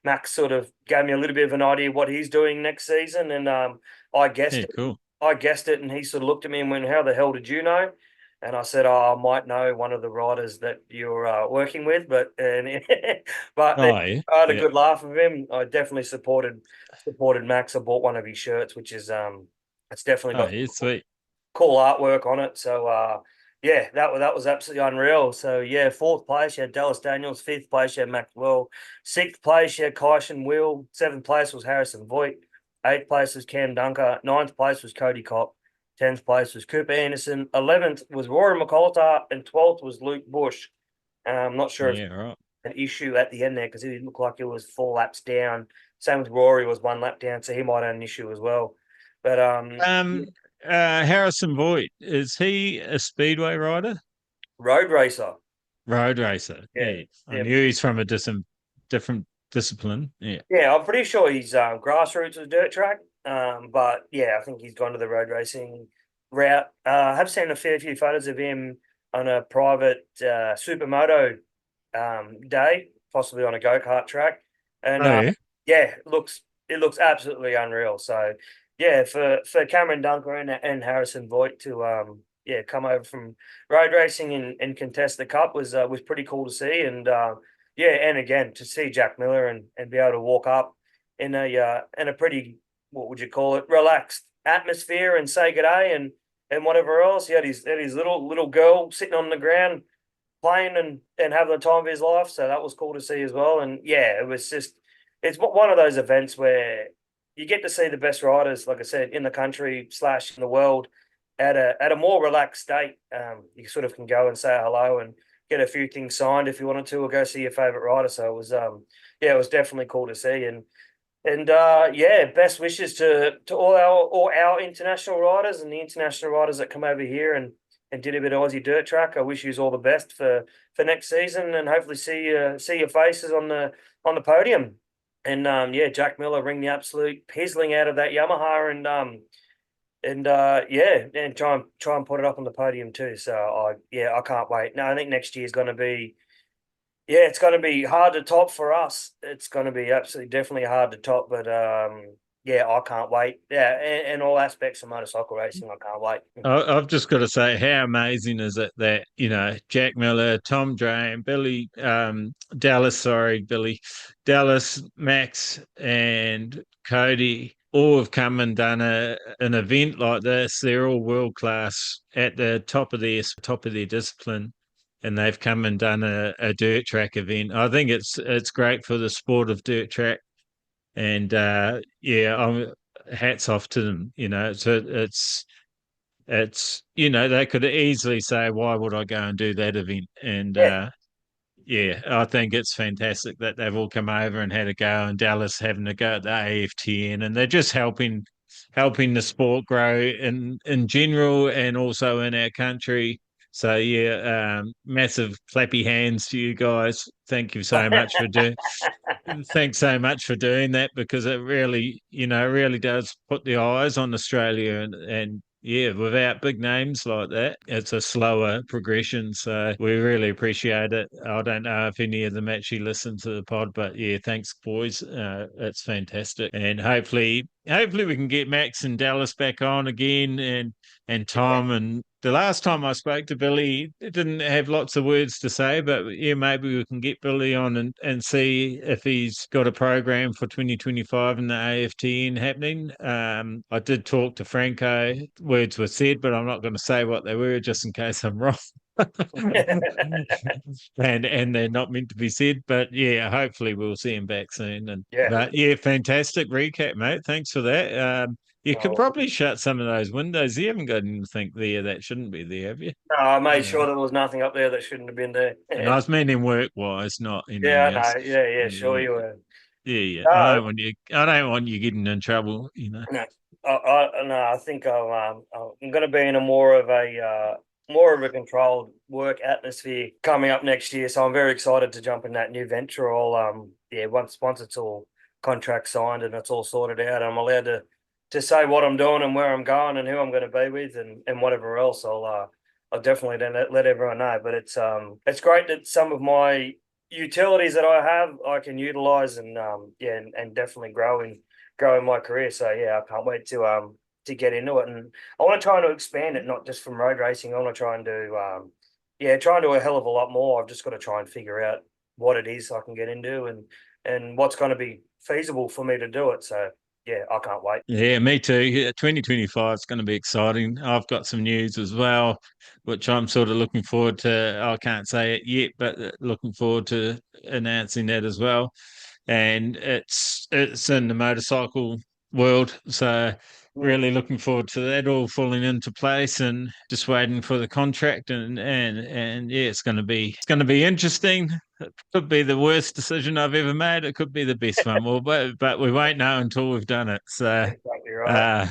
Max sort of gave me a little bit of an idea what he's doing next season, and I guessed it. Cool. I guessed it, and he sort of looked at me and went, "How the hell did you know?" And I said, "Oh, I might know one of the riders that you're working with," but I had a good laugh with him. I definitely supported Max. I bought one of his shirts, which is it's definitely got sweet, cool artwork on it. So that was absolutely unreal. So fourth place you had Dallas Daniels, fifth place you had Maxwell, sixth place you had Kyson Will, seventh place was Harrison Voigt, eighth place was Cam Dunker, ninth place was Cody Kopp, 10th place was Cooper Anderson, 11th was Rory McColtar, and 12th was Luke Bush. I'm not sure if an issue at the end there because it looked like it was 4 laps down. Same with Rory was 1 lap down, so he might have an issue as well. But Harrison Voigt, is he a speedway rider? Road racer. Yeah. I knew he's from a different discipline. Yeah, I'm pretty sure he's grassroots was dirt track. But I think he's gone to the road racing route. I have seen a fair few photos of him on a private supermoto day, possibly on a go-kart track. And it looks absolutely unreal. So for Cameron Dunker and Harrison Voigt to come over from road racing and contest the cup was pretty cool to see. And and again to see Jack Miller and be able to walk up in a pretty, what would you call it, relaxed atmosphere and say good day and whatever else. He had his little girl sitting on the ground playing and having the time of his life. So that was cool to see as well. And it's one of those events where you get to see the best riders, like I said, in the country / in the world at a more relaxed state. You sort of can go and say hello and get a few things signed if you wanted to, or go see your favorite rider. So it was it was definitely cool to see. And best wishes to all our international riders and the international riders that come over here and did a bit of Aussie dirt track. I wish you all the best for next season, and hopefully see your faces on the podium. And Jack Miller ring the absolute pizzling out of that Yamaha, and try and put it up on the podium too. So I can't wait. No, I think next year's going to be. Yeah, it's going to be hard to top for us. It's going to be absolutely definitely hard to top, but I can't wait. Yeah, and all aspects of motorcycle racing, I can't wait. I've just got to say, how amazing is it that, Jack Miller, Tom Drame, Dallas, Max, and Cody all have come and done an event like this. They're all world class at the top of their discipline, and they've come and done a dirt track event. I think it's great for the sport of dirt track, and hats off to them. It's they could easily say, why would I go and do that event? And I think it's fantastic that they've all come over and had a go, and Dallas having a go at the AFTN, and they're just helping the sport grow in general and also in our country. So massive clappy hands to you guys. Thank you so much for doing. Thanks so much for doing that, because it really, really does put the eyes on Australia, and without big names like that, it's a slower progression. So we really appreciate it. I don't know if any of them actually listen to the pod, but thanks, boys. It's fantastic, and hopefully we can get Max and Dallas back on again, and Tom. And the last time I spoke to Billy, it didn't have lots of words to say, but maybe we can get Billy on and see if he's got a program for 2025 in the AFTN happening. I did talk to Franco. Words were said, but I'm not going to say what they were just in case I'm wrong. and they're not meant to be said, but hopefully we'll see him back soon. Fantastic recap, mate. Thanks for that. You could probably shut some of those windows. You haven't got anything there that shouldn't be there, have you? No, I made sure there was nothing up there that shouldn't have been there. And I was meaning work-wise, not anything else. I know. Sure you were. Yeah. I don't want you getting in trouble. No, I think I'm going to be in a more of a controlled work atmosphere coming up next year. So I'm very excited to jump in that new venture. Once it's all contract signed and it's all sorted out, I'm allowed to say what I'm doing and where I'm going and who I'm going to be with and whatever else. I'll definitely then let everyone know. But it's great that some of my utilities that I have I can utilize and definitely grow in my career. So I can't wait to get into it, and I want to try to expand it, not just from road racing. I want to try and do a hell of a lot more. I've just got to try and figure out what it is I can get into and what's going to be feasible for me to do it. So I can't wait. Yeah, me too. 2025 is going to be exciting. I've got some news as well, which I'm sort of looking forward to. I can't say it yet, but looking forward to announcing that as well. And it's in the motorcycle world, so really looking forward to that all falling into place, and just waiting for the contract. And it's going to be interesting. It could be the worst decision I've ever made. It could be the best one. Well, but we won't know until we've done it. So, exactly right.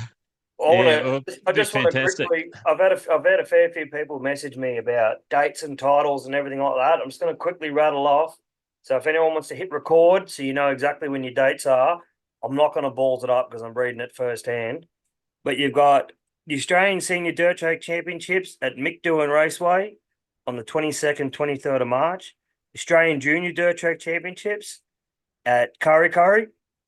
I just want to quickly. I've had a fair few people message me about dates and titles and everything like that. I'm just going to quickly rattle off. So if anyone wants to hit record, so you know exactly when your dates are, I'm not going to balls it up because I'm reading it firsthand. But you've got the Australian Senior Dirt Track Championships at Micdouin Raceway on the 22nd, 23rd of March. Australian Junior Dirt Track Championships at Kurri,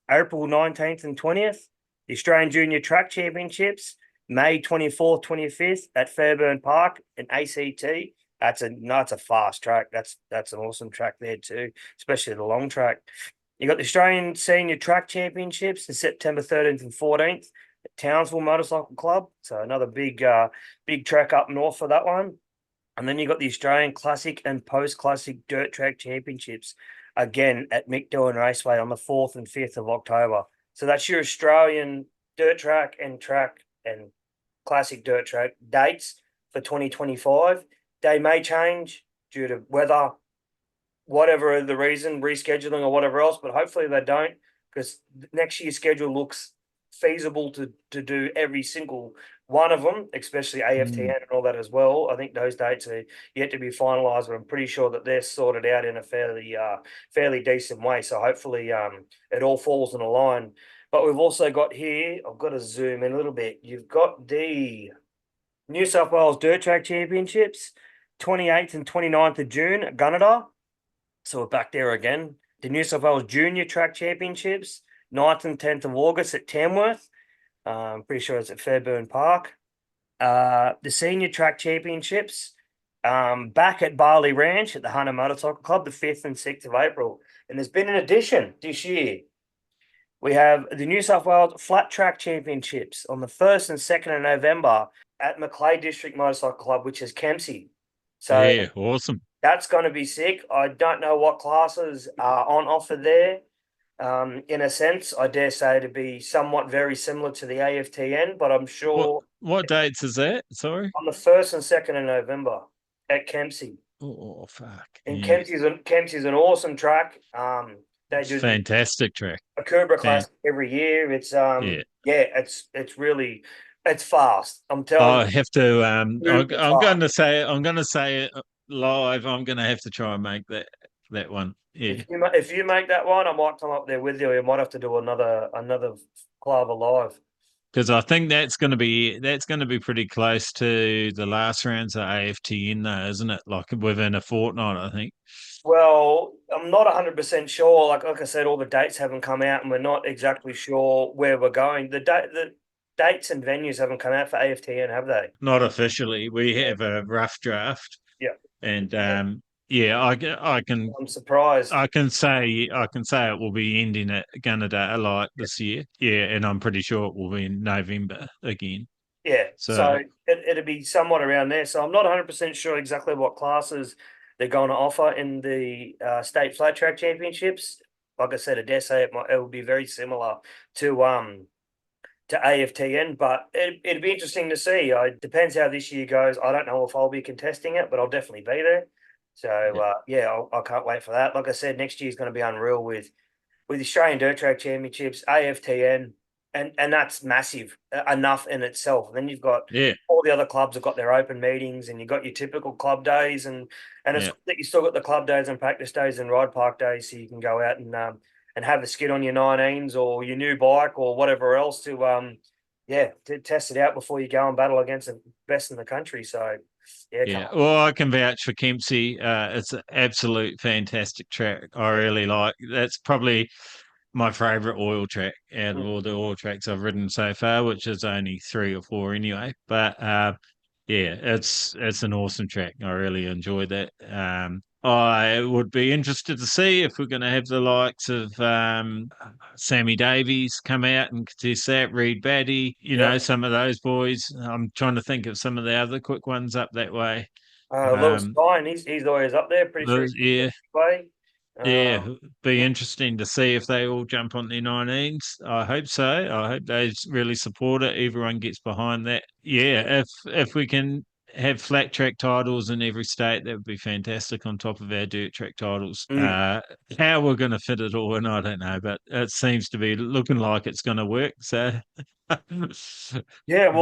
April 19th and 20th. The Australian Junior Track Championships, May 24th, 25th at Fairburn Park in ACT. That's a fast track. That's an awesome track there too, especially the long track. You got the Australian Senior Track Championships in September 13th and 14th at Townsville Motorcycle Club. So another big track up north for that one. And then you got the Australian Classic and Post Classic Dirt Track Championships again at Micdouin Raceway on the 4th and 5th of October. So that's your Australian dirt track and classic dirt track dates for 2025. They may change due to weather, whatever the reason, rescheduling or whatever else, but hopefully they don't, because next year's schedule looks feasible to do every single one of them, especially AFTN and all that as well. I think those dates are yet to be finalised, but I'm pretty sure that they're sorted out in a fairly decent way. So hopefully it all falls in a line. But we've also got here, I've got to zoom in a little bit. You've got the New South Wales Dirt Track Championships, 28th and 29th of June at Gunnedah. So we're back there again. The New South Wales Junior Track Championships, 9th and 10th of August at Tamworth. I'm pretty sure it's at Fairburn Park. The Senior Track Championships, back at Barley Ranch at the Hunter Motorcycle Club, the 5th and 6th of April. And there's been an addition this year. We have the New South Wales Flat Track Championships on the 1st and 2nd of November at Macleay District Motorcycle Club, which is Kempsey. So yeah, awesome. That's going to be sick. I don't know what classes are on offer there. In a sense, I dare say to be somewhat very similar to the AFTN, but I'm sure. What dates is that? Sorry. On the 1st and 2nd of November at Kempsey. Oh fuck! And yeah. Kempsey's an awesome track. They do fantastic track. A Klavr Classic every year. It's it's really fast. I'm telling you. I have to. I'm going to say it live. I'm going to have to try and make that one. Yeah. If you make that one, I might come up there with you. We might have to do another Klavr live. Because I think that's going to be pretty close to the last rounds of AFTN, though, isn't it? Like within a fortnight, I think. Well, I'm not 100% sure. Like I said, all the dates haven't come out, and we're not exactly sure where we're going. The dates and venues haven't come out for AFTN, have they? Not officially. We have a rough draft. Yeah. And I can. I'm surprised. I can say it will be ending at Gunnedah like this year. Yeah, and I'm pretty sure it will be in November again. Yeah. So it'll be somewhat around there. So I'm not 100% sure exactly what classes they're going to offer in the state flat track championships. Like I said, I dare say it will be very similar to AFTN, but it'd be interesting to see. It depends how this year goes. I don't know if I'll be contesting it, but I'll definitely be there. So I can't wait for that. Like I said, next year is going to be unreal with the Australian Dirt Track Championships, AFTN, and that's massive enough in itself. And then you've got all the other clubs have got their open meetings, and you've got your typical club days, and it's that you still got the club days and practice days and ride park days, so you can go out and have a skid on your 19s or your new bike or whatever else to test it out before you go and battle against the best in the country. So well, I can vouch for Kempsey. It's an absolute fantastic track. I really like. That's probably my favourite oil track out of all the oil tracks I've ridden so far, which is only 3 or 4 anyway. But it's an awesome track. I really enjoy that. I would be interested to see if we're going to have the likes of Sammy Davies come out and contest that, Reed Batty, some of those boys. I'm trying to think of some of the other quick ones up that way. Lewis Stein, he's always up there, pretty sure. Be interesting to see if they all jump on their 19s. I hope so. I hope they really support it. Everyone gets behind that. Yeah, if we can have flat track titles in every state, that would be fantastic on top of our dirt track titles. How we're going to fit it all in, I don't know, but it seems to be looking like it's going to work. So awesome. Like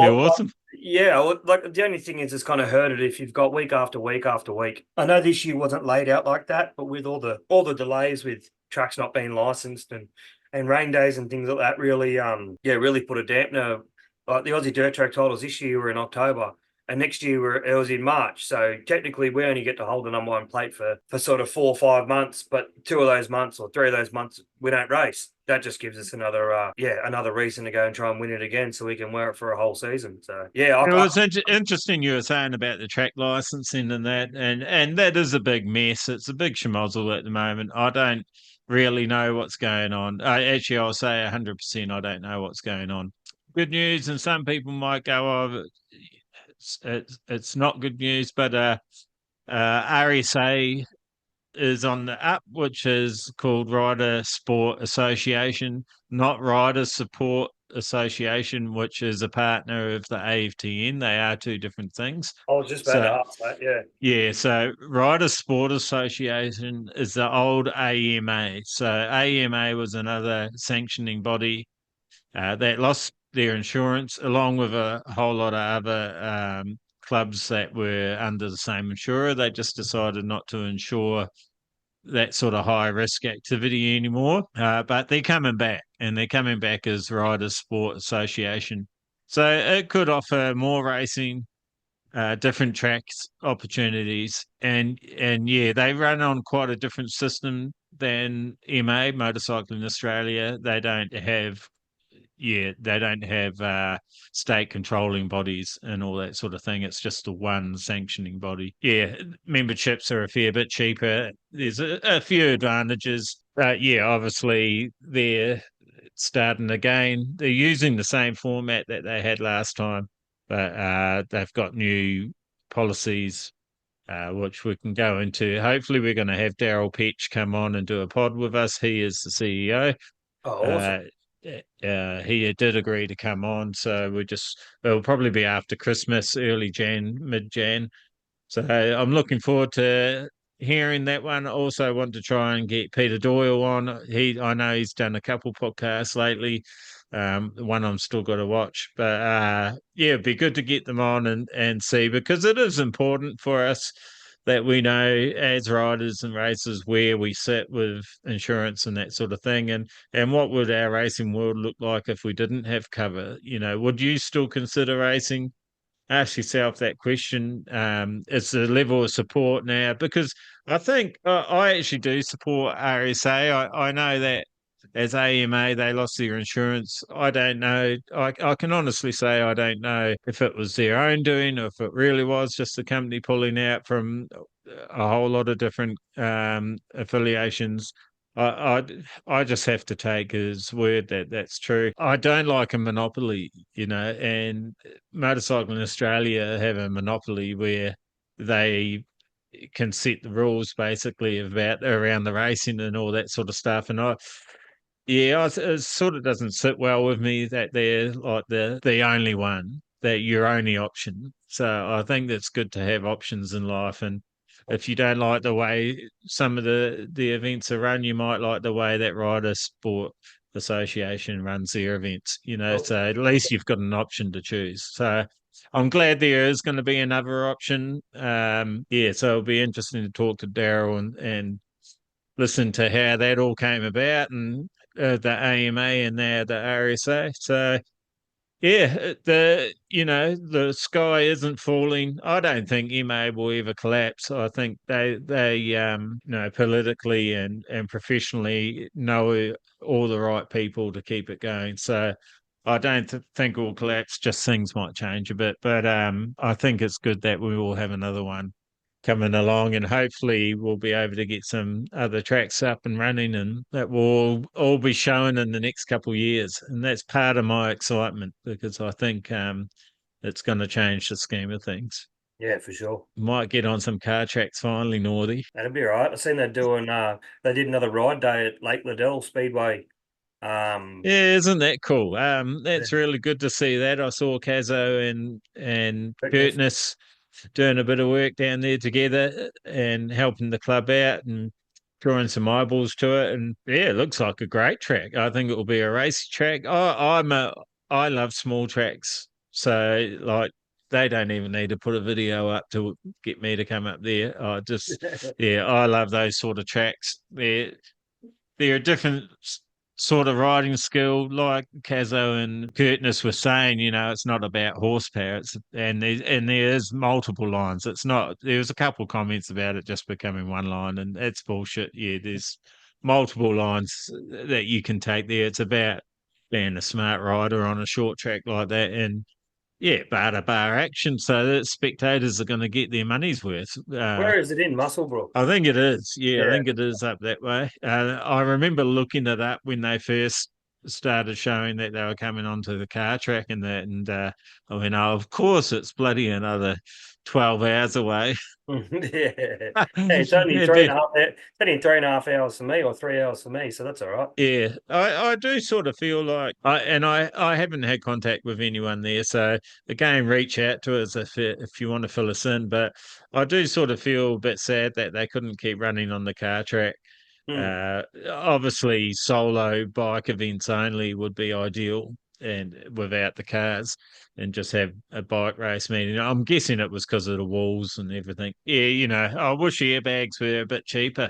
the only thing is, it's kind of hurted if you've got week after week after week. I know this year wasn't laid out like that, but with all the delays with tracks not being licensed and rain days and things like that, really put a dampener. Like the Aussie dirt track titles this year were in October. And next year it was in March. So technically we only get to hold the number one plate for sort of 4 or 5 months, but 2 of those months or 3 of those months we don't race. That just gives us another reason to go and try and win it again so we can wear it for a whole season. So it's interesting you were saying about the track licensing and that, and that is a big mess. It's a big schmozzle at the moment. I don't really know what's going on. Actually, I'll say 100% I don't know what's going on. Good news, and some people might go, it's not good news, but RSA is on the up, which is called Rider Sport Association, not Riders Support Association, which is a partner of the AFTN. They are two different things. I was just about to ask that. Yeah. Yeah, so Rider Sport Association is the old AMA. So AMA was another sanctioning body that lost their insurance, along with a whole lot of other clubs that were under the same insurer. They just decided not to insure that sort of high risk activity anymore. But they're coming back, and they're coming back as Riders Sport Association. So it could offer more racing, different tracks opportunities, and yeah, they run on quite a different system than MA Motorcycling Australia. They don't have state controlling bodies and all that sort of thing. It's just the one sanctioning body. Yeah, memberships are a fair bit cheaper. There's a few advantages. Yeah, obviously they're starting again. They're using the same format that they had last time, but they've got new policies which we can go into. Hopefully, we're going to have Daryl Petch come on and do a pod with us. He is the CEO. Oh, awesome. He did agree to come on, so it'll probably be after Christmas, early Jan, mid Jan. So I'm looking forward to hearing that one. I also want to try and get Peter Doyle on. I know he's done a couple podcasts lately. One I'm still got to watch, but yeah, it'd be good to get them on and see, because it is important for us that we know as riders and racers where we sit with insurance and that sort of thing, and what would our racing world look like if we didn't have cover. Would you still consider racing? Ask yourself that question. It's the level of support now, because I think I actually do support RSA. I know that as AMA they lost their insurance. I don't know. I can honestly say I don't know if it was their own doing or if it really was just the company pulling out from a whole lot of different affiliations. I I just have to take his word that that's true. I don't like a monopoly, and Motorcycling Australia have a monopoly where they can set the rules basically about around the racing and all that sort of stuff. And it sort of doesn't sit well with me that they're like the only one, that your only option. So I think that's good to have options in life. And if you don't like the way some of the events are run, you might like the way that Rider Sport Association runs their events. So at least you've got an option to choose. So I'm glad there is going to be another option. Yeah, so it'll be interesting to talk to Daryl and listen to how that all came about, and the AMA and now the RSA. So yeah, the sky isn't falling. I don't think MA will ever collapse. I think they politically and professionally know all the right people to keep it going. So I don't think it will collapse. Just things might change a bit, but I think it's good that we will have another one coming along, and hopefully we'll be able to get some other tracks up and running, and that will all be shown in the next couple of years. And that's part of my excitement, because I think it's going to change the scheme of things. Yeah, for sure. Might get on some car tracks finally, Nordy. That'd be all right. I've seen they're doing they did another ride day at Lake Liddell Speedway. Yeah, isn't that cool? That's really good to see that. I saw Cazo and Curtness doing a bit of work down there together and helping the club out and drawing some eyeballs to it. And yeah, it looks like a great track. I think it will be a racy track. I love small tracks, so like they don't even need to put a video up to get me to come up there. I love those sort of tracks. They're a different sort of riding skill, like Cazo and Curtness were saying. It's not about horsepower. And there's multiple lines. It's not. There was a couple of comments about it just becoming one line, and that's bullshit. Yeah, there's multiple lines that you can take there. It's about being a smart rider on a short track like that, and yeah, bar to bar action, so that spectators are going to get their money's worth. Where is it in Muswellbrook? I think it is. Yeah, I think it is up that way. I remember looking it up when they first started showing that they were coming onto the car track and that, and I went, oh, of course it's bloody another 12 hours away. Yeah. Hey, it's only It'd three and be- a half. It's only 3.5 hours for me, or 3 hours for me. So that's all right. Yeah, I do sort of feel like I haven't had contact with anyone there, so again, reach out to us if you want to fill us in. But I do sort of feel a bit sad that they couldn't keep running on the car track. Mm. Obviously, solo bike events only would be ideal, and without the cars, and just have a bike race meeting. I'm guessing it was because of the walls and everything. Yeah, I wish airbags were a bit cheaper.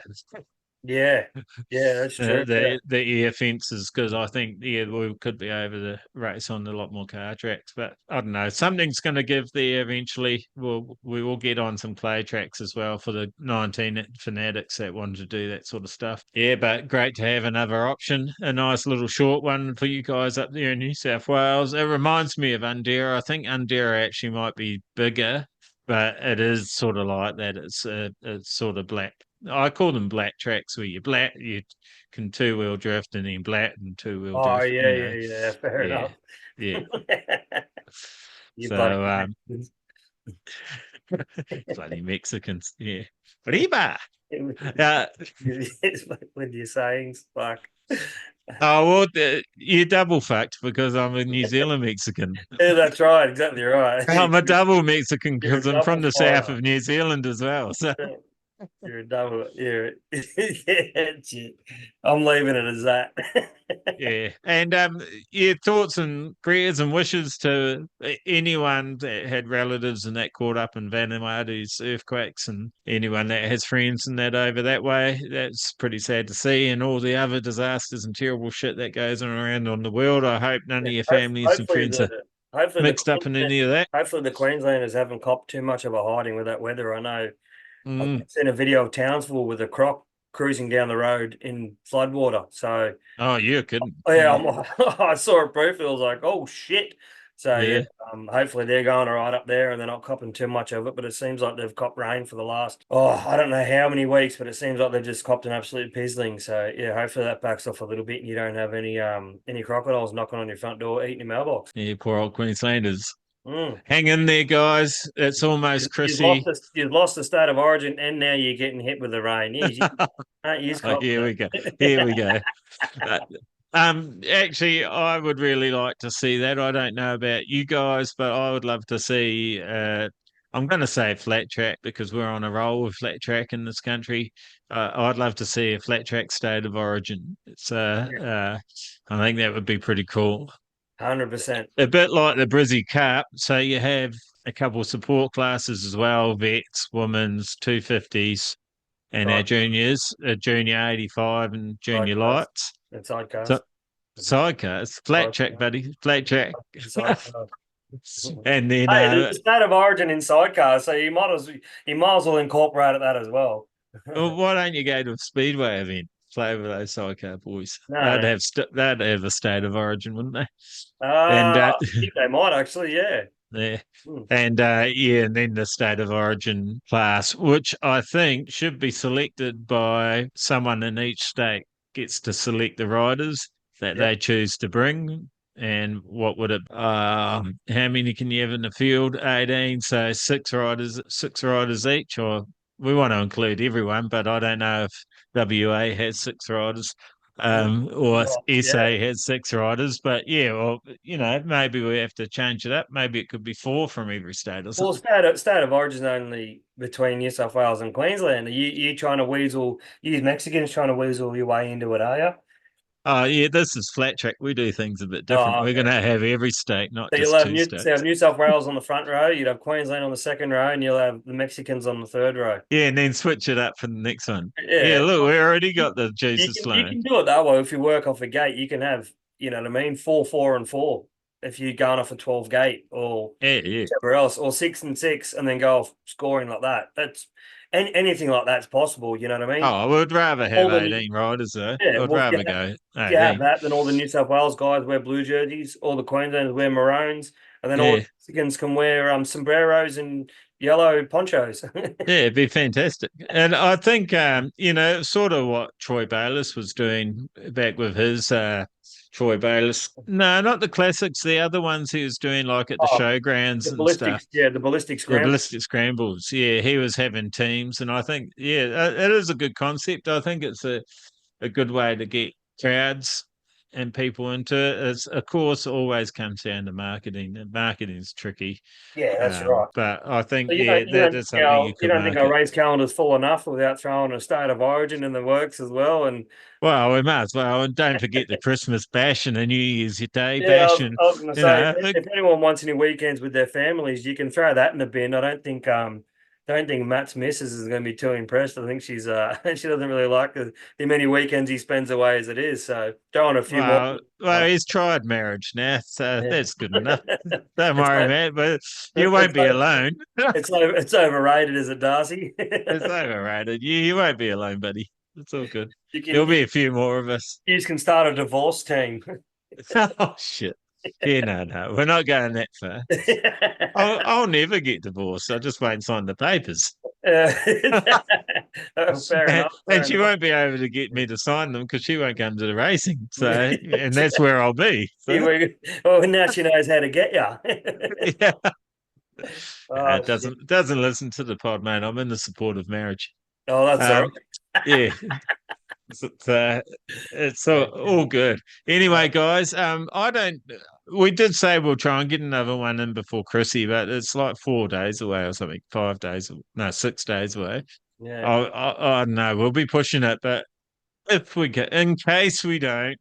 Yeah. Yeah, that's true. Yeah. The air fences, because I think we could be able to race on a lot more car tracks, but I don't know, something's going to give there eventually. We will get on some clay tracks as well for the 19 fanatics that wanted to do that sort of stuff. Yeah, but great to have another option, a nice little short one for you guys up there in New South Wales. It reminds me of Undera. I think Undera actually might be bigger, but it is sort of like that. It's sort of black. I call them black tracks where you can two-wheel drift and then black and two-wheel Oh, drift, yeah. Fair Yeah, enough. yeah. You So bloody bloody Mexicans, yeah. Arriba! Uh, it's like with your sayings, fuck. you're double fucked because I'm a New Zealand Mexican. Yeah, that's right. Exactly right. I'm a double Mexican You're because a I'm from double the south fighter. of New Zealand as well. So You're a double. Yeah, shit. I'm leaving it as that. yeah, and your thoughts and prayers and wishes to anyone that had relatives and that caught up in Vanuatu's earthquakes, and anyone that has friends and that over that way. That's pretty sad to see, and all the other disasters and terrible shit that goes on around on the world. I hope none of your families and Hopefully friends are hopefully mixed up in any of that. hopefully the Queenslanders haven't copped too much of a hiding with that weather. I know I've Mm. seen a video of Townsville with a croc cruising down the road in floodwater. So Oh, you're kidding. yeah, I saw it briefly. I was like, oh shit. So yeah, Yeah. hopefully they're going all right up there and they're not copping too much of it. But it seems like they've copped rain for the last I don't know how many weeks, but it seems like they've just copped an absolute pizzling. So yeah, hopefully that backs off a little bit and you don't have any crocodiles knocking on your front door eating your mailbox. Yeah, poor old Queenslanders. Mm. Hang in there, guys. It's almost Chrissy. You've lost the state of origin, and now you're getting hit with the rain. Yeah, aren't you Oh, here we go. Here we go. Uh, actually, I would really like to see that. I don't know about you guys, but I would love to see. I'm going to say flat track because we're on a roll with flat track in this country. I'd love to see a flat track state of origin. I think that would be pretty cool. 100%. A bit like the Brisbane Cup. So you have a couple of support classes as well: vets, women's, 250s, and our juniors, junior 85 and junior lights. And sidecars. So, sidecars, flat track, buddy, flat track. And then hey, there's a state of origin in sidecars, so you might as well incorporate that as well. well, why don't you go to a speedway event? Play with those sidecar boys. No. They'd have a state of origin, wouldn't they? I think they might actually, yeah. Yeah. And and then the state of origin class, which I think should be selected by someone in each state, gets to select the riders that they choose to bring. And what would it how many can you have in the field? 18, so six riders each, or we want to include everyone, but I don't know if WA has six riders. Or SA has six riders, but maybe we have to change it up. Maybe it could be 4 from every state or something. Well, state of origin only between New South Wales and Queensland. Are you trying to Mexicans trying to weasel your way into it, are you? Oh, yeah, this is flat track. We do things a bit different. Okay. We're going to have every state, not so just you'll have two states. So have New South Wales on the front row, you'd have Queensland on the second row, and you'll have the Mexicans on the third row. Yeah, and then switch it up for the next one. Yeah, look, we already got the juices you flowing. can do it that way. If you work off a gate, you can have, you know what I mean, 4, 4, and 4. If you're going off a 12 gate or whatever else, or 6 and 6, and then go off scoring like that. That's anything like that's possible. You know what I mean? Oh, I would rather have 18 riders though. Yeah, I'd rather go. You have that, then all the New South Wales guys wear blue jerseys, all the Queenslanders wear maroons, and then all the Mexicans can wear sombreros and yellow ponchos. It'd be fantastic. And I think, sort of what Troy Bayliss was doing back with his Troy Bayliss. No, not the classics. The other ones he was doing like at the Oh, showgrounds The and ballistics, stuff. yeah, the ballistic The scramble. ballistic scrambles. Yeah, he was having teams, and I think it is a good concept. I think it's a good way to get crowds and people into it. It's, of course, always comes down to marketing. And marketing's tricky, Yeah, that's right. but I think So that don't is think something you you could don't think our market. race calendar's full enough without throwing a state of origin in the works as well? And Well, we might as well, and don't forget the Christmas bash and the New Year's Day yeah, bash, and I was going to you say, know, if anyone wants any weekends with their families, you can throw that in the bin. I don't think Matt's missus is going to be too impressed. I think she's she doesn't really like the many weekends he spends away as it is. So throw on a few more. he's tried marriage now, so Yeah. that's good enough. Don't It's worry, o- Matt, but you won't be alone. it's overrated, is it, Darcy? It's overrated. You won't be alone, buddy. It's all good. You There'll can be a few more of us. you can start a divorce team. Oh shit. Yeah, no, we're not going that far. I'll never get divorced. I just won't sign the papers. Oh, fair enough. And Fair she enough. won't be able to get me to sign them because she won't come to the racing. So, and that's where I'll be. So, Well, now she knows how to get you. yeah. Oh, It shit. doesn't listen to the pod, mate. I'm in the support of marriage. Oh, that's all Um, yeah. It's all good. Anyway, guys, I don't. We did say we'll try and get another one in before Chrissy, but it's like 4 days away or something. 5 days, no, 6 days away. Yeah. I don't know. We'll be pushing it, but if we get, in case we don't,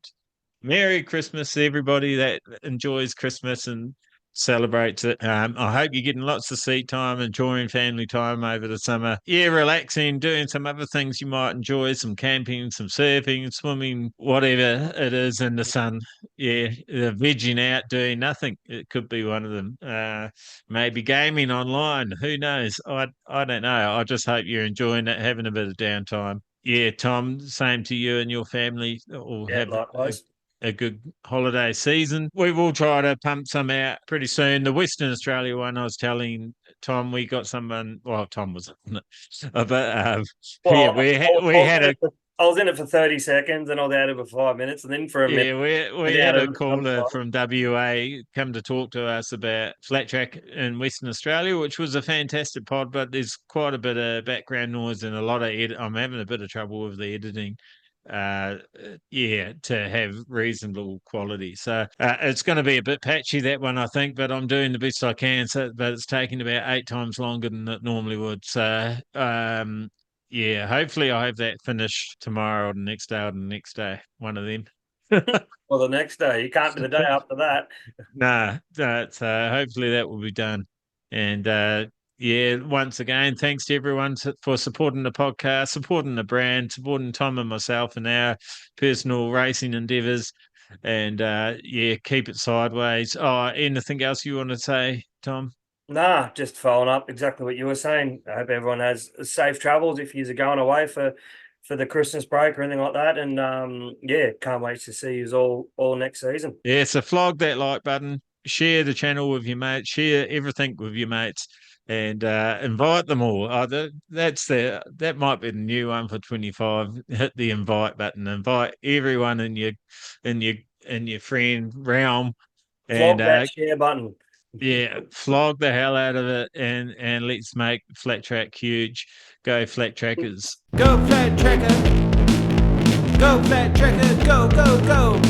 Merry Christmas to everybody that enjoys Christmas and celebrates it. I hope you're getting lots of seat time, enjoying family time over the summer. Yeah, relaxing, doing some other things you might enjoy, some camping, some surfing, swimming, whatever it is in the sun. Yeah, vegging out, doing nothing. It could be one of them. Maybe gaming online. Who knows? I don't know. I just hope you're enjoying it, having a bit of downtime. Yeah, Tom, same to you and your family. All Yeah, have likewise. a good holiday season. We will try to pump some out pretty soon. The Western Australia one, I was telling Tom, we got someone. Well, Tom was on it, but yeah, Well, we had a I was in it for 30 seconds and I was out of it for 5 minutes, and then for a minute, yeah we and out had a of it for another caller 5. from WA come to talk to us about flat track in Western Australia, which was a fantastic pod. But there's quite a bit of background noise and a lot of I'm having a bit of trouble with the editing to have reasonable quality. So it's going to be a bit patchy, that one, I think, but I'm doing the best I can. So, but it's taking about 8 times longer than it normally would. So yeah, hopefully I have that finished tomorrow or the next day or the next day, one of them. Well, the next day, you can't be the day after that. No, so hopefully that will be done. And yeah, once again, thanks to everyone for supporting the podcast, supporting the brand, supporting Tom and myself and our personal racing endeavours. And yeah, keep it sideways. Oh, anything else you want to say, Tom? Nah, just following up exactly what you were saying. I hope everyone has safe travels if you're going away for the Christmas break or anything like that. And yeah, can't wait to see you all next season. Yeah, so flog that like button, share the channel with your mates, share everything with your mates, and invite them all. That might be the new one for 25. Hit the invite button, invite everyone in your friend realm, Flog and that share button. yeah, flog the hell out of it, and let's make flat track huge. Go flat trackers. Go flat tracker. Go flat tracker. Go, go, go.